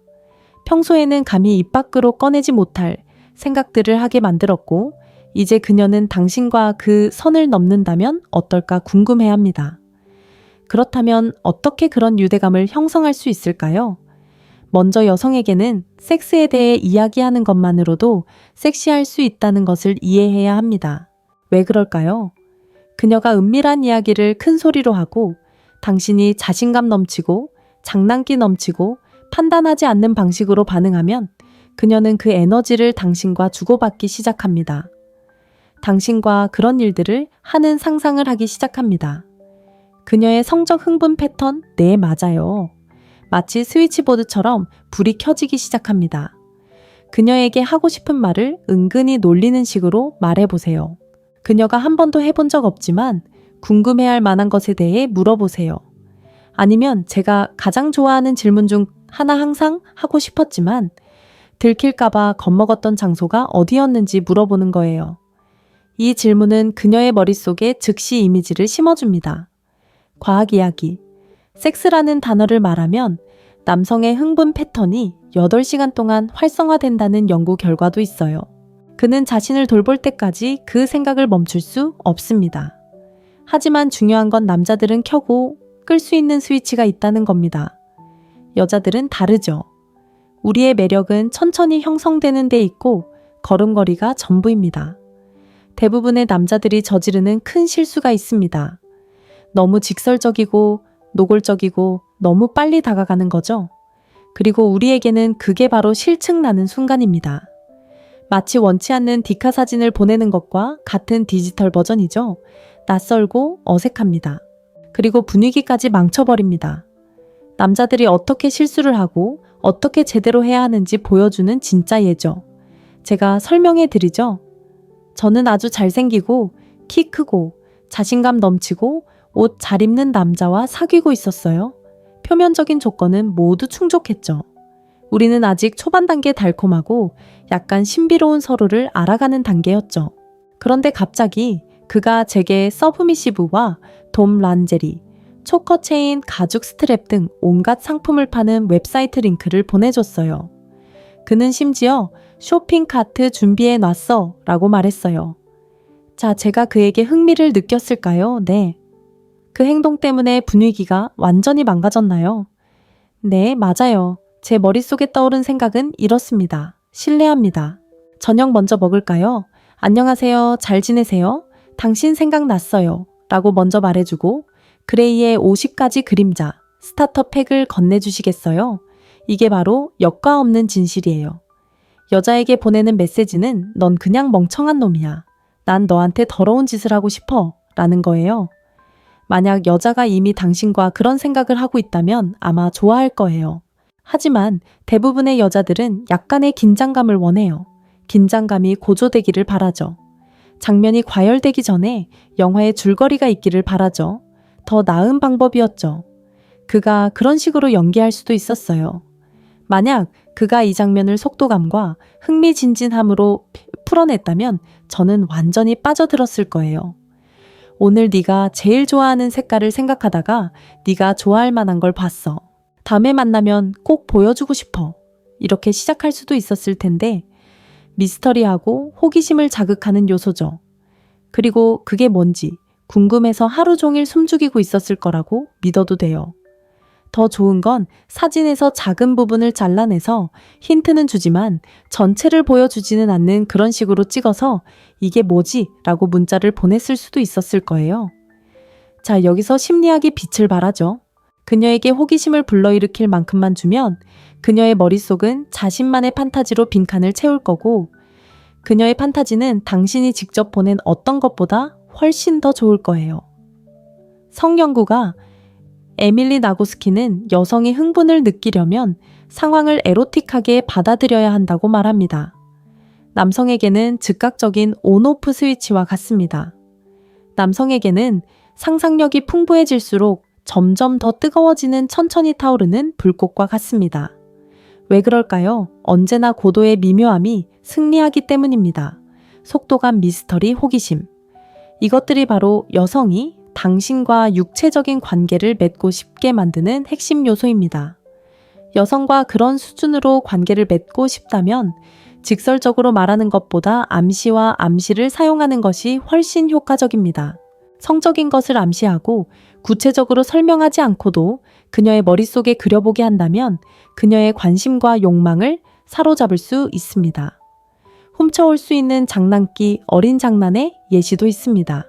Speaker 1: 평소에는 감히 입 밖으로 꺼내지 못할 생각들을 하게 만들었고 이제 그녀는 당신과 그 선을 넘는다면 어떨까 궁금해합니다. 그렇다면 어떻게 그런 유대감을 형성할 수 있을까요? 먼저 여성에게는 섹스에 대해 이야기하는 것만으로도 섹시할 수 있다는 것을 이해해야 합니다. 왜 그럴까요? 그녀가 은밀한 이야기를 큰 소리로 하고 당신이 자신감 넘치고 장난기 넘치고 판단하지 않는 방식으로 반응하면 그녀는 그 에너지를 당신과 주고받기 시작합니다. 당신과 그런 일들을 하는 상상을 하기 시작합니다. 그녀의 성적 흥분 패턴, 네, 맞아요. 마치 스위치보드처럼 불이 켜지기 시작합니다. 그녀에게 하고 싶은 말을 은근히 놀리는 식으로 말해보세요. 그녀가 한 번도 해본 적 없지만 궁금해할 만한 것에 대해 물어보세요. 아니면 제가 가장 좋아하는 질문 중 하나 항상 하고 싶었지만 들킬까봐 겁먹었던 장소가 어디였는지 물어보는 거예요. 이 질문은 그녀의 머릿속에 즉시 이미지를 심어줍니다. 과학 이야기. 섹스라는 단어를 말하면 남성의 흥분 패턴이 8시간 동안 활성화된다는 연구 결과도 있어요. 그는 자신을 돌볼 때까지 그 생각을 멈출 수 없습니다. 하지만 중요한 건 남자들은 켜고 끌 수 있는 스위치가 있다는 겁니다. 여자들은 다르죠. 우리의 매력은 천천히 형성되는 데 있고 걸음걸이가 전부입니다. 대부분의 남자들이 저지르는 큰 실수가 있습니다. 너무 직설적이고 노골적이고 너무 빨리 다가가는 거죠. 그리고 우리에게는 그게 바로 실증나는 순간입니다. 마치 원치 않는 디카 사진을 보내는 것과 같은 디지털 버전이죠. 낯설고 어색합니다. 그리고 분위기까지 망쳐버립니다. 남자들이 어떻게 실수를 하고 어떻게 제대로 해야 하는지 보여주는 진짜 예죠. 제가 설명해 드리죠. 저는 아주 잘생기고 키 크고 자신감 넘치고 옷 잘 입는 남자와 사귀고 있었어요. 표면적인 조건은 모두 충족했죠. 우리는 아직 초반 단계 달콤하고 약간 신비로운 서로를 알아가는 단계였죠. 그런데 갑자기 그가 제게 서브미시브와 돔 란제리, 초커 체인, 가죽 스트랩 등 온갖 상품을 파는 웹사이트 링크를 보내줬어요. 그는 심지어 쇼핑 카트 준비해 놨어 라고 말했어요. 자, 제가 그에게 흥미를 느꼈을까요? 네. 그 행동 때문에 분위기가 완전히 망가졌나요? 네, 맞아요. 제 머릿속에 떠오른 생각은 이렇습니다. 신뢰합니다. 저녁 먼저 먹을까요? 안녕하세요. 잘 지내세요? 당신 생각났어요. 라고 먼저 말해주고 그레이의 50가지 그림자, 스타터 팩을 건네주시겠어요? 이게 바로 역과 없는 진실이에요. 여자에게 보내는 메시지는 넌 그냥 멍청한 놈이야. 난 너한테 더러운 짓을 하고 싶어. 라는 거예요. 만약 여자가 이미 당신과 그런 생각을 하고 있다면 아마 좋아할 거예요. 하지만 대부분의 여자들은 약간의 긴장감을 원해요. 긴장감이 고조되기를 바라죠. 장면이 과열되기 전에 영화의 줄거리가 있기를 바라죠. 더 나은 방법이었죠. 그가 그런 식으로 연기할 수도 있었어요. 만약 그가 이 장면을 속도감과 흥미진진함으로 풀어냈다면 저는 완전히 빠져들었을 거예요. 오늘 네가 제일 좋아하는 색깔을 생각하다가 네가 좋아할 만한 걸 봤어. 다음에 만나면 꼭 보여주고 싶어. 이렇게 시작할 수도 있었을 텐데 미스터리하고 호기심을 자극하는 요소죠. 그리고 그게 뭔지 궁금해서 하루 종일 숨죽이고 있었을 거라고 믿어도 돼요. 더 좋은 건 사진에서 작은 부분을 잘라내서 힌트는 주지만 전체를 보여주지는 않는 그런 식으로 찍어서 이게 뭐지? 라고 문자를 보냈을 수도 있었을 거예요. 자, 여기서 심리학이 빛을 발하죠. 그녀에게 호기심을 불러일으킬 만큼만 주면 그녀의 머릿속은 자신만의 판타지로 빈칸을 채울 거고 그녀의 판타지는 당신이 직접 보낸 어떤 것보다 훨씬 더 좋을 거예요. 성연구가 에밀리 나고스키는 여성이 흥분을 느끼려면 상황을 에로틱하게 받아들여야 한다고 말합니다. 남성에게는 즉각적인 온오프 스위치와 같습니다. 남성에게는 상상력이 풍부해질수록 점점 더 뜨거워지는 천천히 타오르는 불꽃과 같습니다. 왜 그럴까요? 언제나 고도의 미묘함이 승리하기 때문입니다. 속도감, 미스터리, 호기심. 이것들이 바로 여성이 당신과 육체적인 관계를 맺고 싶게 만드는 핵심 요소입니다. 여성과 그런 수준으로 관계를 맺고 싶다면 직설적으로 말하는 것보다 암시와 암시를 사용하는 것이 훨씬 효과적입니다. 성적인 것을 암시하고 구체적으로 설명하지 않고도 그녀의 머릿속에 그려보게 한다면 그녀의 관심과 욕망을 사로잡을 수 있습니다. 훔쳐올 수 있는 장난기, 어린 장난의 예시도 있습니다.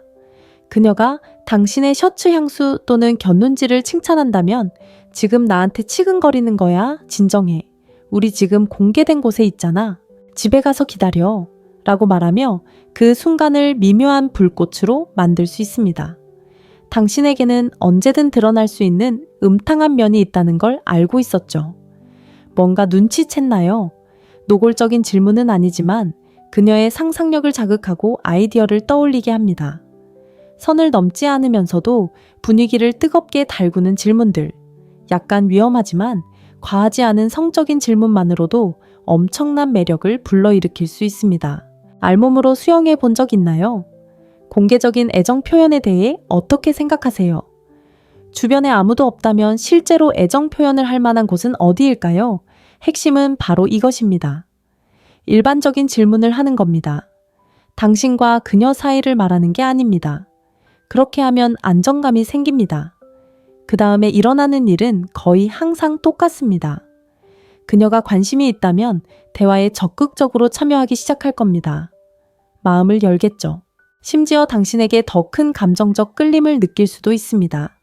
Speaker 1: 그녀가 당신의 셔츠 향수 또는 곁눈질을 칭찬한다면 지금 나한테 치근거리는 거야. 진정해. 우리 지금 공개된 곳에 있잖아. 집에 가서 기다려. 라고 말하며 그 순간을 미묘한 불꽃으로 만들 수 있습니다. 당신에게는 언제든 드러날 수 있는 음탕한 면이 있다는 걸 알고 있었죠. 뭔가 눈치챘나요? 노골적인 질문은 아니지만 그녀의 상상력을 자극하고 아이디어를 떠올리게 합니다. 선을 넘지 않으면서도 분위기를 뜨겁게 달구는 질문들. 약간 위험하지만 과하지 않은 성적인 질문만으로도 엄청난 매력을 불러일으킬 수 있습니다. 알몸으로 수영해 본 적 있나요? 공개적인 애정 표현에 대해 어떻게 생각하세요? 주변에 아무도 없다면 실제로 애정 표현을 할 만한 곳은 어디일까요? 핵심은 바로 이것입니다. 일반적인 질문을 하는 겁니다. 당신과 그녀 사이를 말하는 게 아닙니다. 그렇게 하면 안정감이 생깁니다. 그 다음에 일어나는 일은 거의 항상 똑같습니다. 그녀가 관심이 있다면 대화에 적극적으로 참여하기 시작할 겁니다. 마음을 열겠죠. 심지어 당신에게 더 큰 감정적 끌림을 느낄 수도 있습니다.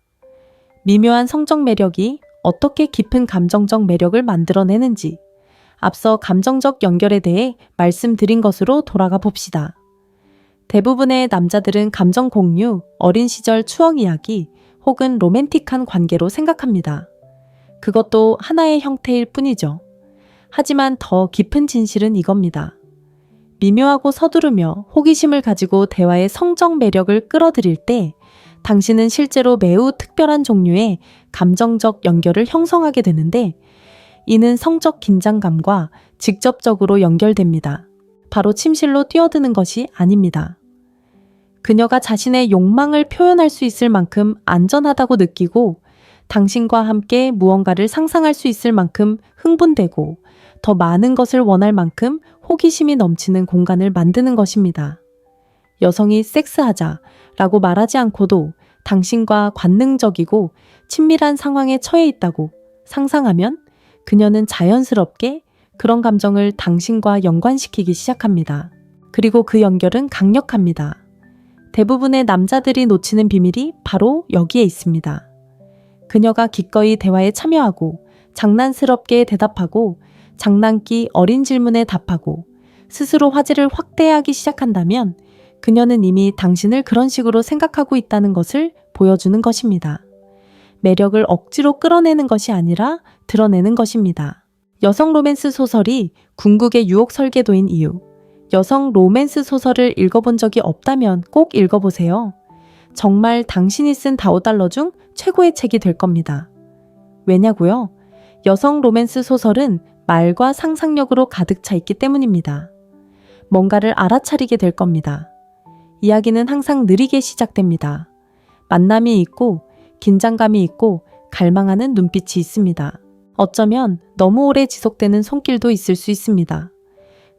Speaker 1: 미묘한 성적 매력이 어떻게 깊은 감정적 매력을 만들어내는지 앞서 감정적 연결에 대해 말씀드린 것으로 돌아가 봅시다. 대부분의 남자들은 감정 공유, 어린 시절 추억 이야기 혹은 로맨틱한 관계로 생각합니다. 그것도 하나의 형태일 뿐이죠. 하지만 더 깊은 진실은 이겁니다. 미묘하고 서두르며 호기심을 가지고 대화의 성적 매력을 끌어들일 때 당신은 실제로 매우 특별한 종류의 감정적 연결을 형성하게 되는데 이는 성적 긴장감과 직접적으로 연결됩니다. 바로 침실로 뛰어드는 것이 아닙니다. 그녀가 자신의 욕망을 표현할 수 있을 만큼 안전하다고 느끼고 당신과 함께 무언가를 상상할 수 있을 만큼 흥분되고 더 많은 것을 원할 만큼 호기심이 넘치는 공간을 만드는 것입니다. 여성이 섹스하자라고 말하지 않고도 당신과 관능적이고 친밀한 상황에 처해 있다고 상상하면 그녀는 자연스럽게 그런 감정을 당신과 연관시키기 시작합니다. 그리고 그 연결은 강력합니다. 대부분의 남자들이 놓치는 비밀이 바로 여기에 있습니다. 그녀가 기꺼이 대화에 참여하고 장난스럽게 대답하고 장난기 어린 질문에 답하고 스스로 화제를 확대하기 시작한다면 그녀는 이미 당신을 그런 식으로 생각하고 있다는 것을 보여주는 것입니다. 매력을 억지로 끌어내는 것이 아니라 드러내는 것입니다. 여성 로맨스 소설이 궁극의 유혹 설계도인 이유. 여성 로맨스 소설을 읽어본 적이 없다면 꼭 읽어보세요. 정말 당신이 쓴 $5 중 최고의 책이 될 겁니다. 왜냐고요? 여성 로맨스 소설은 말과 상상력으로 가득 차 있기 때문입니다. 뭔가를 알아차리게 될 겁니다. 이야기는 항상 느리게 시작됩니다. 만남이 있고 긴장감이 있고 갈망하는 눈빛이 있습니다. 어쩌면 너무 오래 지속되는 손길도 있을 수 있습니다.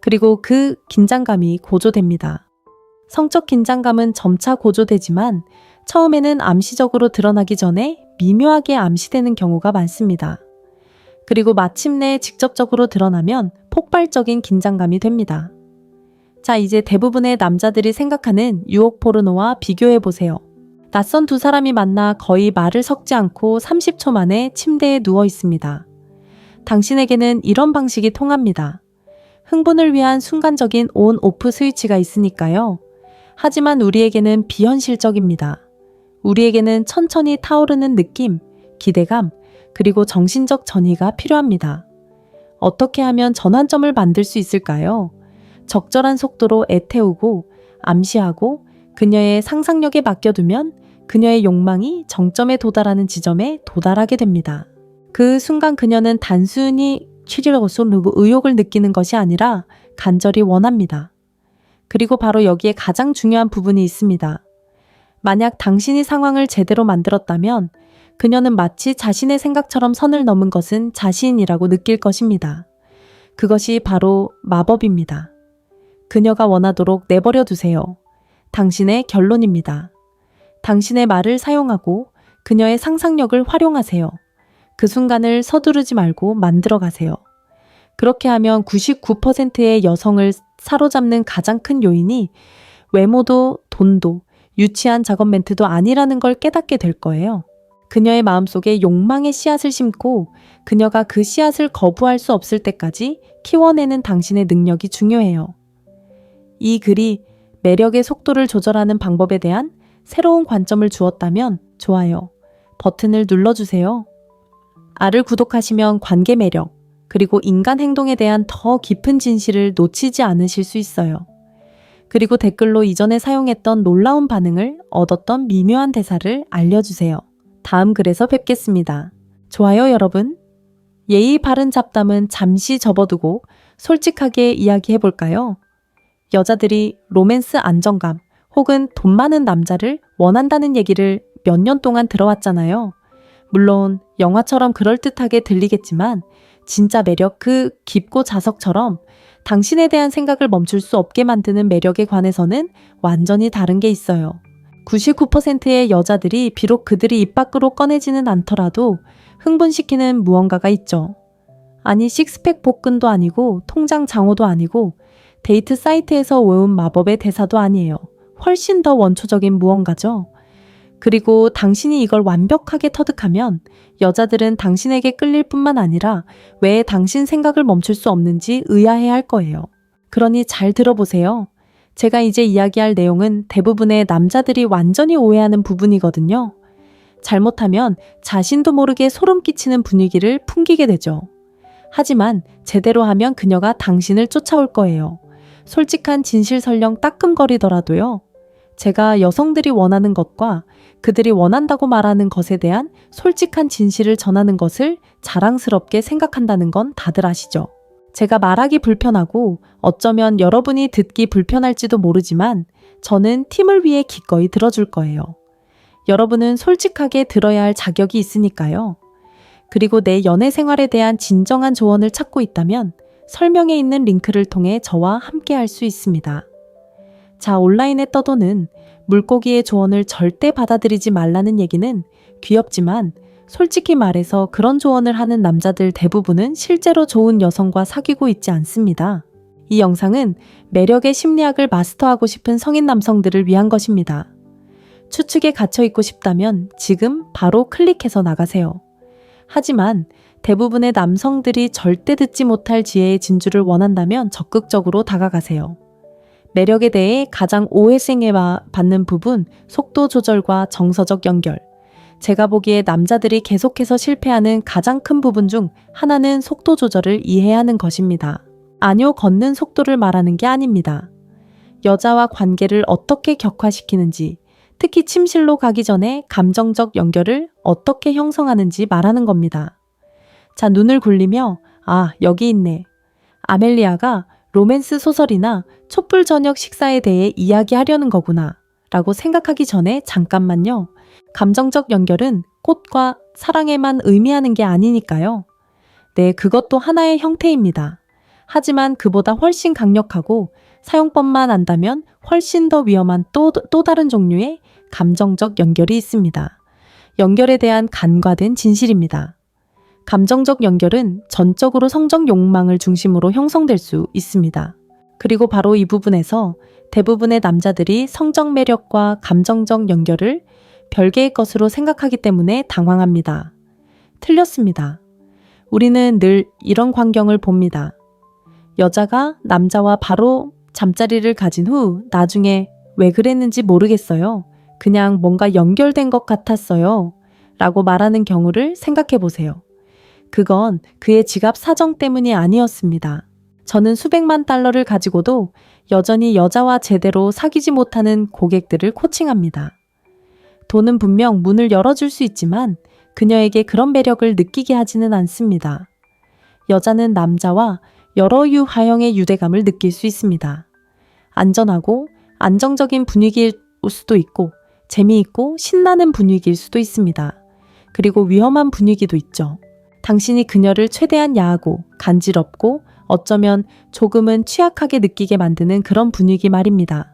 Speaker 1: 그리고 그 긴장감이 고조됩니다. 성적 긴장감은 점차 고조되지만 처음에는 암시적으로 드러나기 전에 미묘하게 암시되는 경우가 많습니다. 그리고 마침내 직접적으로 드러나면 폭발적인 긴장감이 됩니다. 자, 이제 대부분의 남자들이 생각하는 유혹 포르노와 비교해보세요. 낯선 두 사람이 만나 거의 말을 섞지 않고 30초 만에 침대에 누워 있습니다. 당신에게는 이런 방식이 통합니다. 흥분을 위한 순간적인 온 오프 스위치가 있으니까요. 하지만 우리에게는 비현실적입니다. 우리에게는 천천히 타오르는 느낌, 기대감, 그리고 정신적 전이가 필요합니다. 어떻게 하면 전환점을 만들 수 있을까요? 적절한 속도로 애태우고 암시하고 그녀의 상상력에 맡겨두면 그녀의 욕망이 정점에 도달하는 지점에 도달하게 됩니다. 그 순간 그녀는 단순히 취지로서 의욕을 느끼는 것이 아니라 간절히 원합니다. 그리고 바로 여기에 가장 중요한 부분이 있습니다. 만약 당신이 상황을 제대로 만들었다면 그녀는 마치 자신의 생각처럼 선을 넘은 것은 자신이라고 느낄 것입니다. 그것이 바로 마법입니다. 그녀가 원하도록 내버려 두세요. 당신의 결론입니다. 당신의 말을 사용하고 그녀의 상상력을 활용하세요. 그 순간을 서두르지 말고 만들어 가세요. 그렇게 하면 99%의 여성을 사로잡는 가장 큰 요인이 외모도 돈도 유치한 작업 멘트도 아니라는 걸 깨닫게 될 거예요. 그녀의 마음속에 욕망의 씨앗을 심고 그녀가 그 씨앗을 거부할 수 없을 때까지 키워내는 당신의 능력이 중요해요. 이 글이 매력의 속도를 조절하는 방법에 대한 새로운 관점을 주었다면 좋아요 버튼을 눌러주세요. 아를 구독하시면 관계 매력, 그리고 인간 행동에 대한 더 깊은 진실을 놓치지 않으실 수 있어요. 그리고 댓글로 이전에 사용했던 놀라운 반응을 얻었던 미묘한 대사를 알려주세요. 다음 글에서 뵙겠습니다. 좋아요 여러분. 예의 바른 잡담은 잠시 접어두고 솔직하게 이야기해볼까요? 여자들이 로맨스 안정감 혹은 돈 많은 남자를 원한다는 얘기를 몇 년 동안 들어왔잖아요. 물론 영화처럼 그럴듯하게 들리겠지만 진짜 매력 그 깊고 자석처럼 당신에 대한 생각을 멈출 수 없게 만드는 매력에 관해서는 완전히 다른 게 있어요. 99%의 여자들이 비록 그들이 입 밖으로 꺼내지는 않더라도 흥분시키는 무언가가 있죠. 아니 식스팩 복근도 아니고 통장 장호도 아니고 데이트 사이트에서 외운 마법의 대사도 아니에요. 훨씬 더 원초적인 무언가죠. 그리고 당신이 이걸 완벽하게 터득하면 여자들은 당신에게 끌릴 뿐만 아니라 왜 당신 생각을 멈출 수 없는지 의아해할 거예요. 그러니 잘 들어보세요. 제가 이제 이야기할 내용은 대부분의 남자들이 완전히 오해하는 부분이거든요. 잘못하면 자신도 모르게 소름 끼치는 분위기를 풍기게 되죠. 하지만 제대로 하면 그녀가 당신을 쫓아올 거예요. 솔직한 진실 설령 따끔거리더라도요. 제가 여성들이 원하는 것과 그들이 원한다고 말하는 것에 대한 솔직한 진실을 전하는 것을 자랑스럽게 생각한다는 건 다들 아시죠? 제가 말하기 불편하고 어쩌면 여러분이 듣기 불편할지도 모르지만 저는 팀을 위해 기꺼이 들어줄 거예요. 여러분은 솔직하게 들어야 할 자격이 있으니까요. 그리고 내 연애 생활에 대한 진정한 조언을 찾고 있다면 설명에 있는 링크를 통해 저와 함께 할 수 있습니다. 자, 온라인에 떠도는 물고기의 조언을 절대 받아들이지 말라는 얘기는 귀엽지만 솔직히 말해서 그런 조언을 하는 남자들 대부분은 실제로 좋은 여성과 사귀고 있지 않습니다. 이 영상은 매력의 심리학을 마스터하고 싶은 성인 남성들을 위한 것입니다. 추측에 갇혀 있고 싶다면 지금 바로 클릭해서 나가세요. 하지만 대부분의 남성들이 절대 듣지 못할 지혜의 진주를 원한다면 적극적으로 다가가세요. 매력에 대해 가장 오해받는 부분, 속도 조절과 정서적 연결. 제가 보기에 남자들이 계속해서 실패하는 가장 큰 부분 중 하나는 속도 조절을 이해하는 것입니다. 아뇨 걷는 속도를 말하는 게 아닙니다. 여자와 관계를 어떻게 격화시키는지, 특히 침실로 가기 전에 감정적 연결을 어떻게 형성하는지 말하는 겁니다. 자, 눈을 굴리며 아, 여기 있네. 아멜리아가 로맨스 소설이나 촛불 저녁 식사에 대해 이야기하려는 거구나 라고 생각하기 전에 잠깐만요. 감정적 연결은 꽃과 사랑에만 의미하는 게 아니니까요. 네, 그것도 하나의 형태입니다. 하지만 그보다 훨씬 강력하고 사용법만 안다면 훨씬 더 위험한 또 다른 종류의 감정적 연결이 있습니다. 연결에 대한 간과된 진실입니다. 감정적 연결은 전적으로 성적 욕망을 중심으로 형성될 수 있습니다. 그리고 바로 이 부분에서 대부분의 남자들이 성적 매력과 감정적 연결을 별개의 것으로 생각하기 때문에 당황합니다. 틀렸습니다. 우리는 늘 이런 광경을 봅니다. 여자가 남자와 바로 잠자리를 가진 후 나중에 왜 그랬는지 모르겠어요. 그냥 뭔가 연결된 것 같았어요. 라고 말하는 경우를 생각해 보세요. 그건 그의 지갑 사정 때문이 아니었습니다. 저는 수백만 달러를 가지고도 여전히 여자와 제대로 사귀지 못하는 고객들을 코칭합니다. 돈은 분명 문을 열어줄 수 있지만 그녀에게 그런 매력을 느끼게 하지는 않습니다. 여자는 남자와 여러 유하형의 유대감을 느낄 수 있습니다. 안전하고 안정적인 분위기일 수도 있고 재미있고 신나는 분위기일 수도 있습니다. 그리고 위험한 분위기도 있죠. 당신이 그녀를 최대한 야하고 간지럽고 어쩌면 조금은 취약하게 느끼게 만드는 그런 분위기 말입니다.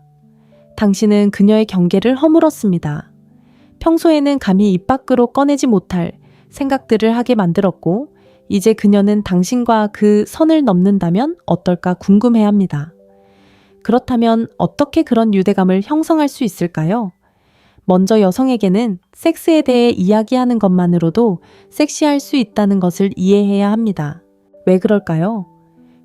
Speaker 1: 당신은 그녀의 경계를 허물었습니다. 평소에는 감히 입 밖으로 꺼내지 못할 생각들을 하게 만들었고 이제 그녀는 당신과 그 선을 넘는다면 어떨까 궁금해합니다. 그렇다면 어떻게 그런 유대감을 형성할 수 있을까요? 먼저 여성에게는 섹스에 대해 이야기하는 것만으로도 섹시할 수 있다는 것을 이해해야 합니다. 왜 그럴까요?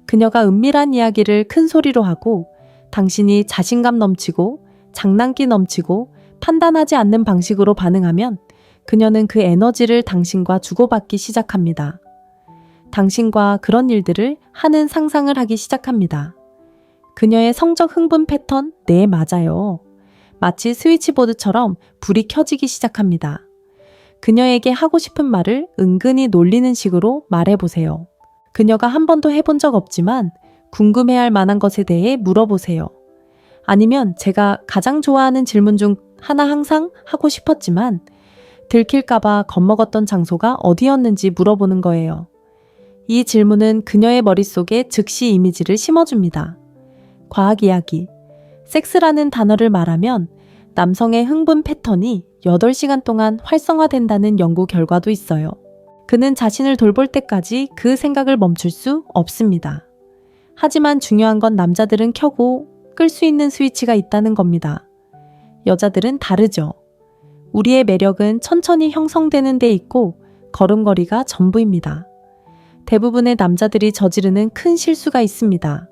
Speaker 1: 그녀가 은밀한 이야기를 큰 소리로 하고 당신이 자신감 넘치고 장난기 넘치고 판단하지 않는 방식으로 반응하면 그녀는 그 에너지를 당신과 주고받기 시작합니다. 당신과 그런 일들을 하는 상상을 하기 시작합니다. 그녀의 성적 흥분 패턴, 네, 맞아요. 마치 스위치보드처럼 불이 켜지기 시작합니다. 그녀에게 하고 싶은 말을 은근히 놀리는 식으로 말해보세요. 그녀가 한 번도 해본 적 없지만 궁금해할 만한 것에 대해 물어보세요. 아니면 제가 가장 좋아하는 질문 중 하나 항상 하고 싶었지만 들킬까봐 겁먹었던 장소가 어디였는지 물어보는 거예요. 이 질문은 그녀의 머릿속에 즉시 이미지를 심어줍니다. 과학 이야기. 섹스라는 단어를 말하면 남성의 흥분 패턴이 8시간 동안 활성화된다는 연구 결과도 있어요. 그는 자신을 돌볼 때까지 그 생각을 멈출 수 없습니다. 하지만 중요한 건 남자들은 켜고 끌 수 있는 스위치가 있다는 겁니다. 여자들은 다르죠. 우리의 매력은 천천히 형성되는 데 있고 걸음걸이가 전부입니다. 대부분의 남자들이 저지르는 큰 실수가 있습니다.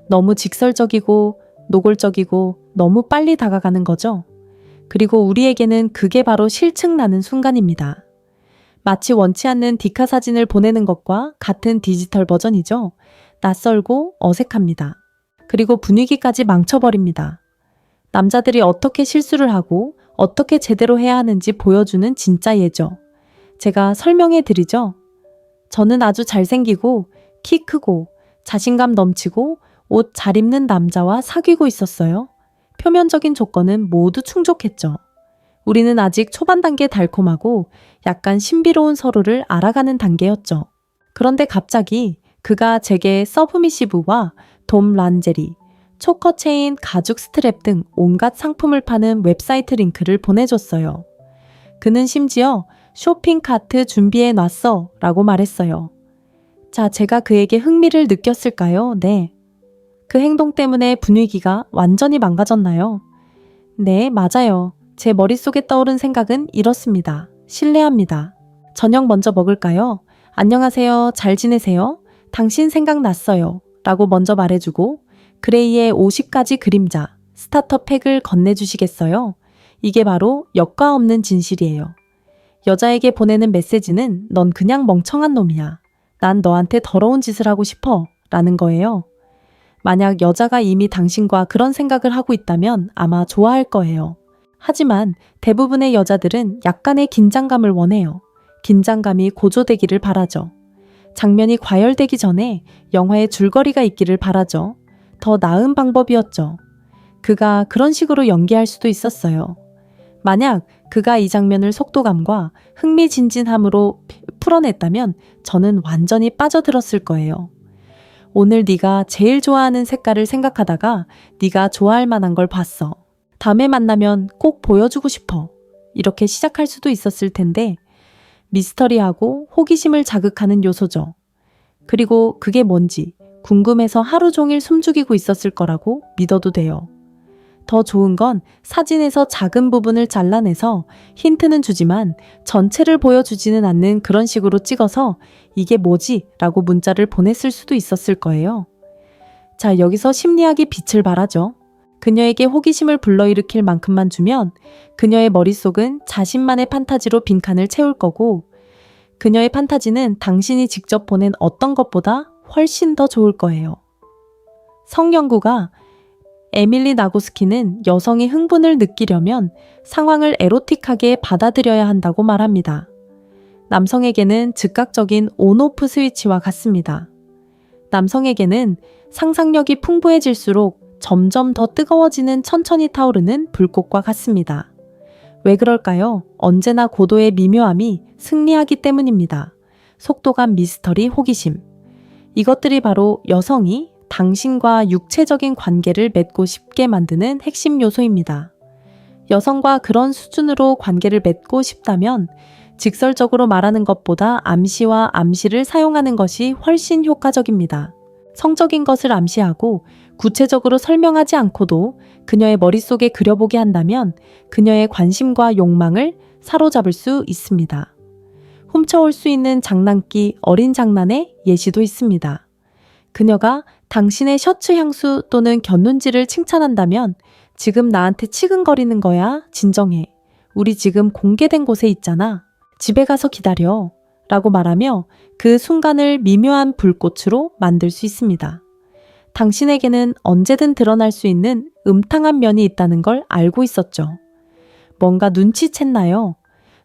Speaker 1: 너무 직설적이고 노골적이고 너무 빨리 다가가는 거죠. 그리고 우리에게는 그게 바로 실증나는 순간입니다. 마치 원치 않는 디카 사진을 보내는 것과 같은 디지털 버전이죠. 낯설고 어색합니다. 그리고 분위기까지 망쳐버립니다. 남자들이 어떻게 실수를 하고 어떻게 제대로 해야 하는지 보여주는 진짜 예죠. 제가 설명해 드리죠. 저는 아주 잘생기고 키 크고 자신감 넘치고 옷 잘 입는 남자와 사귀고 있었어요. 표면적인 조건은 모두 충족했죠. 우리는 아직 초반 단계 달콤하고 약간 신비로운 서로를 알아가는 단계였죠. 그런데 갑자기 그가 제게 서브미시브와 돔 란제리, 초커 체인, 가죽 스트랩 등 온갖 상품을 파는 웹사이트 링크를 보내줬어요. 그는 심지어 쇼핑 카트 준비해 놨어 라고 말했어요. 자, 제가 그에게 흥미를 느꼈을까요? 네. 그 행동 때문에 분위기가 완전히 망가졌나요? 네, 맞아요. 제 머릿속에 떠오른 생각은 이렇습니다. 신뢰합니다. 저녁 먼저 먹을까요? 안녕하세요. 잘 지내세요? 당신 생각났어요. 라고 먼저 말해주고 그레이의 50가지 그림자, 스타터 팩을 건네주시겠어요? 이게 바로 역과 없는 진실이에요. 여자에게 보내는 메시지는 넌 그냥 멍청한 놈이야. 난 너한테 더러운 짓을 하고 싶어. 라는 거예요. 만약 여자가 이미 당신과 그런 생각을 하고 있다면 아마 좋아할 거예요. 하지만 대부분의 여자들은 약간의 긴장감을 원해요. 긴장감이 고조되기를 바라죠. 장면이 과열되기 전에 영화의 줄거리가 있기를 바라죠. 더 나은 방법이었죠. 그가 그런 식으로 연기할 수도 있었어요. 만약 그가 이 장면을 속도감과 흥미진진함으로 풀어냈다면 저는 완전히 빠져들었을 거예요. 오늘 네가 제일 좋아하는 색깔을 생각하다가 네가 좋아할 만한 걸 봤어. 다음에 만나면 꼭 보여주고 싶어. 이렇게 시작할 수도 있었을 텐데 미스터리하고 호기심을 자극하는 요소죠. 그리고 그게 뭔지 궁금해서 하루 종일 숨죽이고 있었을 거라고 믿어도 돼요. 더 좋은 건 사진에서 작은 부분을 잘라내서 힌트는 주지만 전체를 보여주지는 않는 그런 식으로 찍어서 이게 뭐지? 라고 문자를 보냈을 수도 있었을 거예요. 자, 여기서 심리학이 빛을 발하죠. 그녀에게 호기심을 불러일으킬 만큼만 주면 그녀의 머릿속은 자신만의 판타지로 빈칸을 채울 거고 그녀의 판타지는 당신이 직접 보낸 어떤 것보다 훨씬 더 좋을 거예요. 성연구가 에밀리 나고스키는 여성이 흥분을 느끼려면 상황을 에로틱하게 받아들여야 한다고 말합니다. 남성에게는 즉각적인 온오프 스위치와 같습니다. 남성에게는 상상력이 풍부해질수록 점점 더 뜨거워지는 천천히 타오르는 불꽃과 같습니다. 왜 그럴까요? 언제나 고도의 미묘함이 승리하기 때문입니다. 속도감, 미스터리, 호기심. 이것들이 바로 여성이 당신과 육체적인 관계를 맺고 싶게 만드는 핵심 요소입니다. 여성과 그런 수준으로 관계를 맺고 싶다면 직설적으로 말하는 것보다 암시와 암시를 사용하는 것이 훨씬 효과적입니다. 성적인 것을 암시하고 구체적으로 설명하지 않고도 그녀의 머릿속에 그려보게 한다면 그녀의 관심과 욕망을 사로잡을 수 있습니다. 훔쳐올 수 있는 장난기, 어린 장난의 예시도 있습니다. 그녀가 당신의 셔츠 향수 또는 곁눈질을 칭찬한다면 지금 나한테 치근거리는 거야. 진정해. 우리 지금 공개된 곳에 있잖아. 집에 가서 기다려. 라고 말하며 그 순간을 미묘한 불꽃으로 만들 수 있습니다. 당신에게는 언제든 드러날 수 있는 음탕한 면이 있다는 걸 알고 있었죠. 뭔가 눈치챘나요?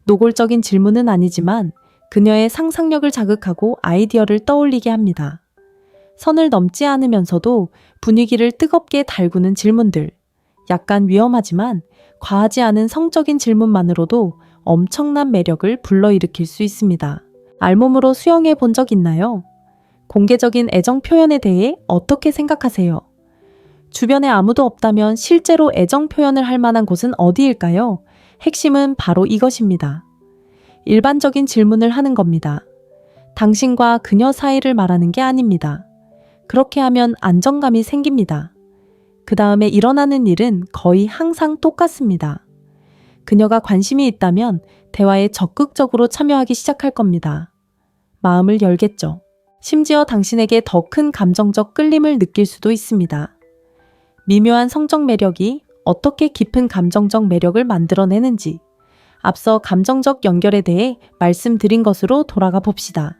Speaker 1: 노골적인 질문은 아니지만 그녀의 상상력을 자극하고 아이디어를 떠올리게 합니다. 선을 넘지 않으면서도 분위기를 뜨겁게 달구는 질문들. 약간 위험하지만 과하지 않은 성적인 질문만으로도 엄청난 매력을 불러일으킬 수 있습니다. 알몸으로 수영해 본 적 있나요? 공개적인 애정 표현에 대해 어떻게 생각하세요? 주변에 아무도 없다면 실제로 애정 표현을 할 만한 곳은 어디일까요? 핵심은 바로 이것입니다. 일반적인 질문을 하는 겁니다. 당신과 그녀 사이를 말하는 게 아닙니다. 그렇게 하면 안정감이 생깁니다. 그 다음에 일어나는 일은 거의 항상 똑같습니다. 그녀가 관심이 있다면 대화에 적극적으로 참여하기 시작할 겁니다. 마음을 열겠죠. 심지어 당신에게 더 큰 감정적 끌림을 느낄 수도 있습니다. 미묘한 성적 매력이 어떻게 깊은 감정적 매력을 만들어내는지 앞서 감정적 연결에 대해 말씀드린 것으로 돌아가 봅시다.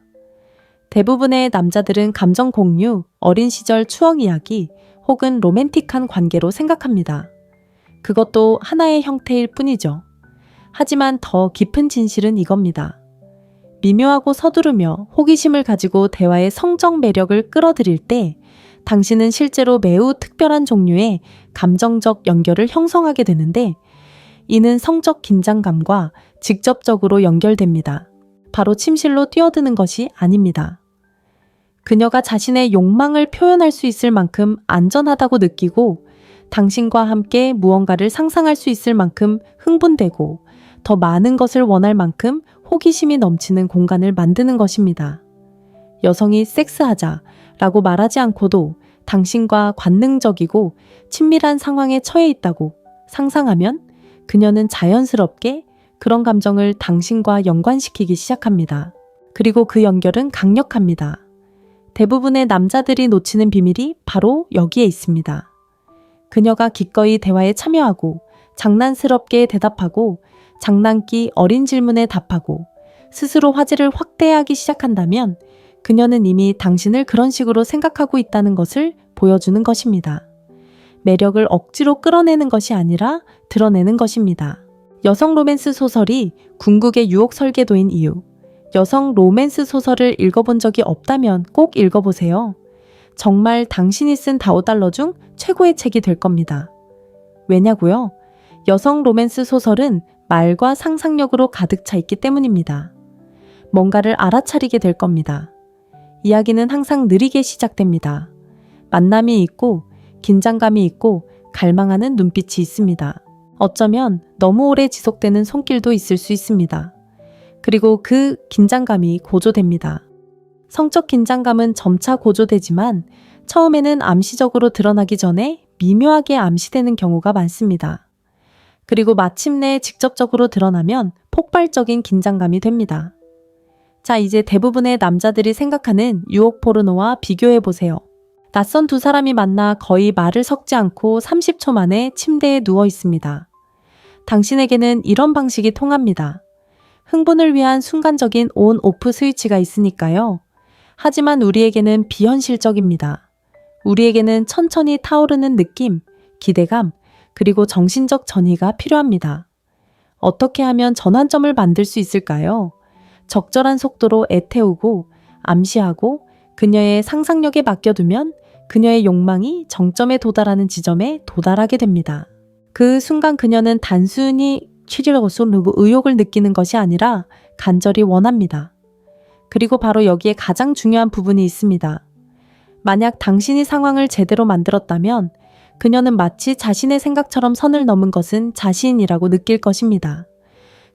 Speaker 1: 대부분의 남자들은 감정 공유, 어린 시절 추억 이야기 혹은 로맨틱한 관계로 생각합니다. 그것도 하나의 형태일 뿐이죠. 하지만 더 깊은 진실은 이겁니다. 미묘하고 서두르며 호기심을 가지고 대화의 성적 매력을 끌어들일 때 당신은 실제로 매우 특별한 종류의 감정적 연결을 형성하게 되는데 이는 성적 긴장감과 직접적으로 연결됩니다. 바로 침실로 뛰어드는 것이 아닙니다. 그녀가 자신의 욕망을 표현할 수 있을 만큼 안전하다고 느끼고 당신과 함께 무언가를 상상할 수 있을 만큼 흥분되고 더 많은 것을 원할 만큼 호기심이 넘치는 공간을 만드는 것입니다. 여성이 섹스하자 라고 말하지 않고도 당신과 관능적이고 친밀한 상황에 처해 있다고 상상하면 그녀는 자연스럽게 그런 감정을 당신과 연관시키기 시작합니다. 그리고 그 연결은 강력합니다. 대부분의 남자들이 놓치는 비밀이 바로 여기에 있습니다. 그녀가 기꺼이 대화에 참여하고 장난스럽게 대답하고 장난기 어린 질문에 답하고 스스로 화제를 확대하기 시작한다면 그녀는 이미 당신을 그런 식으로 생각하고 있다는 것을 보여주는 것입니다. 매력을 억지로 끌어내는 것이 아니라 드러내는 것입니다. 여성 로맨스 소설이 궁극의 유혹 설계도인 이유. 여성 로맨스 소설을 읽어본 적이 없다면 꼭 읽어보세요. 정말 당신이 쓴 $5 중 최고의 책이 될 겁니다. 왜냐고요? 여성 로맨스 소설은 말과 상상력으로 가득 차 있기 때문입니다. 뭔가를 알아차리게 될 겁니다. 이야기는 항상 느리게 시작됩니다. 만남이 있고 긴장감이 있고 갈망하는 눈빛이 있습니다. 어쩌면 너무 오래 지속되는 손길도 있을 수 있습니다. 그리고 그 긴장감이 고조됩니다. 성적 긴장감은 점차 고조되지만 처음에는 암시적으로 드러나기 전에 미묘하게 암시되는 경우가 많습니다. 그리고 마침내 직접적으로 드러나면 폭발적인 긴장감이 됩니다. 자, 이제 대부분의 남자들이 생각하는 유혹 포르노와 비교해보세요. 낯선 두 사람이 만나 거의 말을 섞지 않고 30초 만에 침대에 누워 있습니다. 당신에게는 이런 방식이 통합니다. 흥분을 위한 순간적인 온 오프 스위치가 있으니까요. 하지만 우리에게는 비현실적입니다. 우리에게는 천천히 타오르는 느낌, 기대감, 그리고 정신적 전이가 필요합니다. 어떻게 하면 전환점을 만들 수 있을까요? 적절한 속도로 애태우고 암시하고 그녀의 상상력에 맡겨두면 그녀의 욕망이 정점에 도달하는 지점에 도달하게 됩니다. 그 순간 그녀는 단순히 취지라고 쏘르고 의욕을 느끼는 것이 아니라 간절히 원합니다. 그리고 바로 여기에 가장 중요한 부분이 있습니다. 만약 당신이 상황을 제대로 만들었다면 그녀는 마치 자신의 생각처럼 선을 넘은 것은 자신이라고 느낄 것입니다.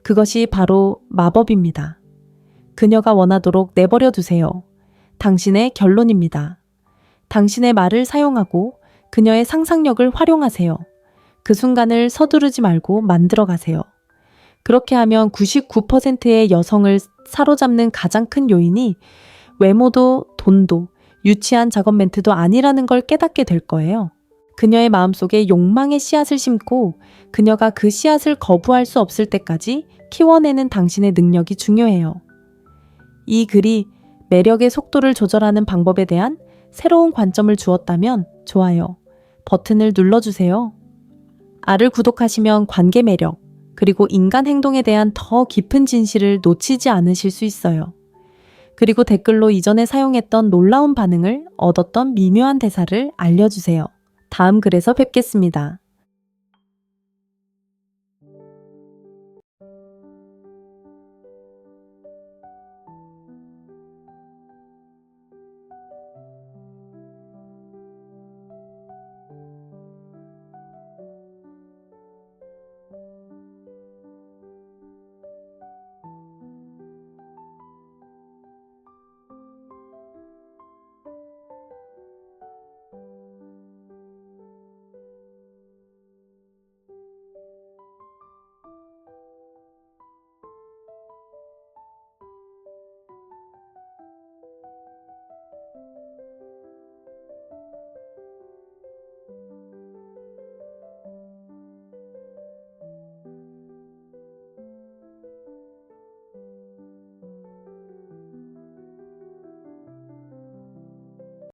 Speaker 1: 그것이 바로 마법입니다. 그녀가 원하도록 내버려 두세요. 당신의 결론입니다. 당신의 말을 사용하고 그녀의 상상력을 활용하세요. 그 순간을 서두르지 말고 만들어 가세요. 그렇게 하면 99%의 여성을 사로잡는 가장 큰 요인이 외모도 돈도 유치한 작업 멘트도 아니라는 걸 깨닫게 될 거예요. 그녀의 마음속에 욕망의 씨앗을 심고 그녀가 그 씨앗을 거부할 수 없을 때까지 키워내는 당신의 능력이 중요해요. 이 글이 매력의 속도를 조절하는 방법에 대한 새로운 관점을 주었다면 좋아요 버튼을 눌러주세요. 아를 구독하시면 관계 매력, 그리고 인간 행동에 대한 더 깊은 진실을 놓치지 않으실 수 있어요. 그리고 댓글로 이전에 사용했던 놀라운 반응을 얻었던 미묘한 대사를 알려주세요. 다음 글에서 뵙겠습니다.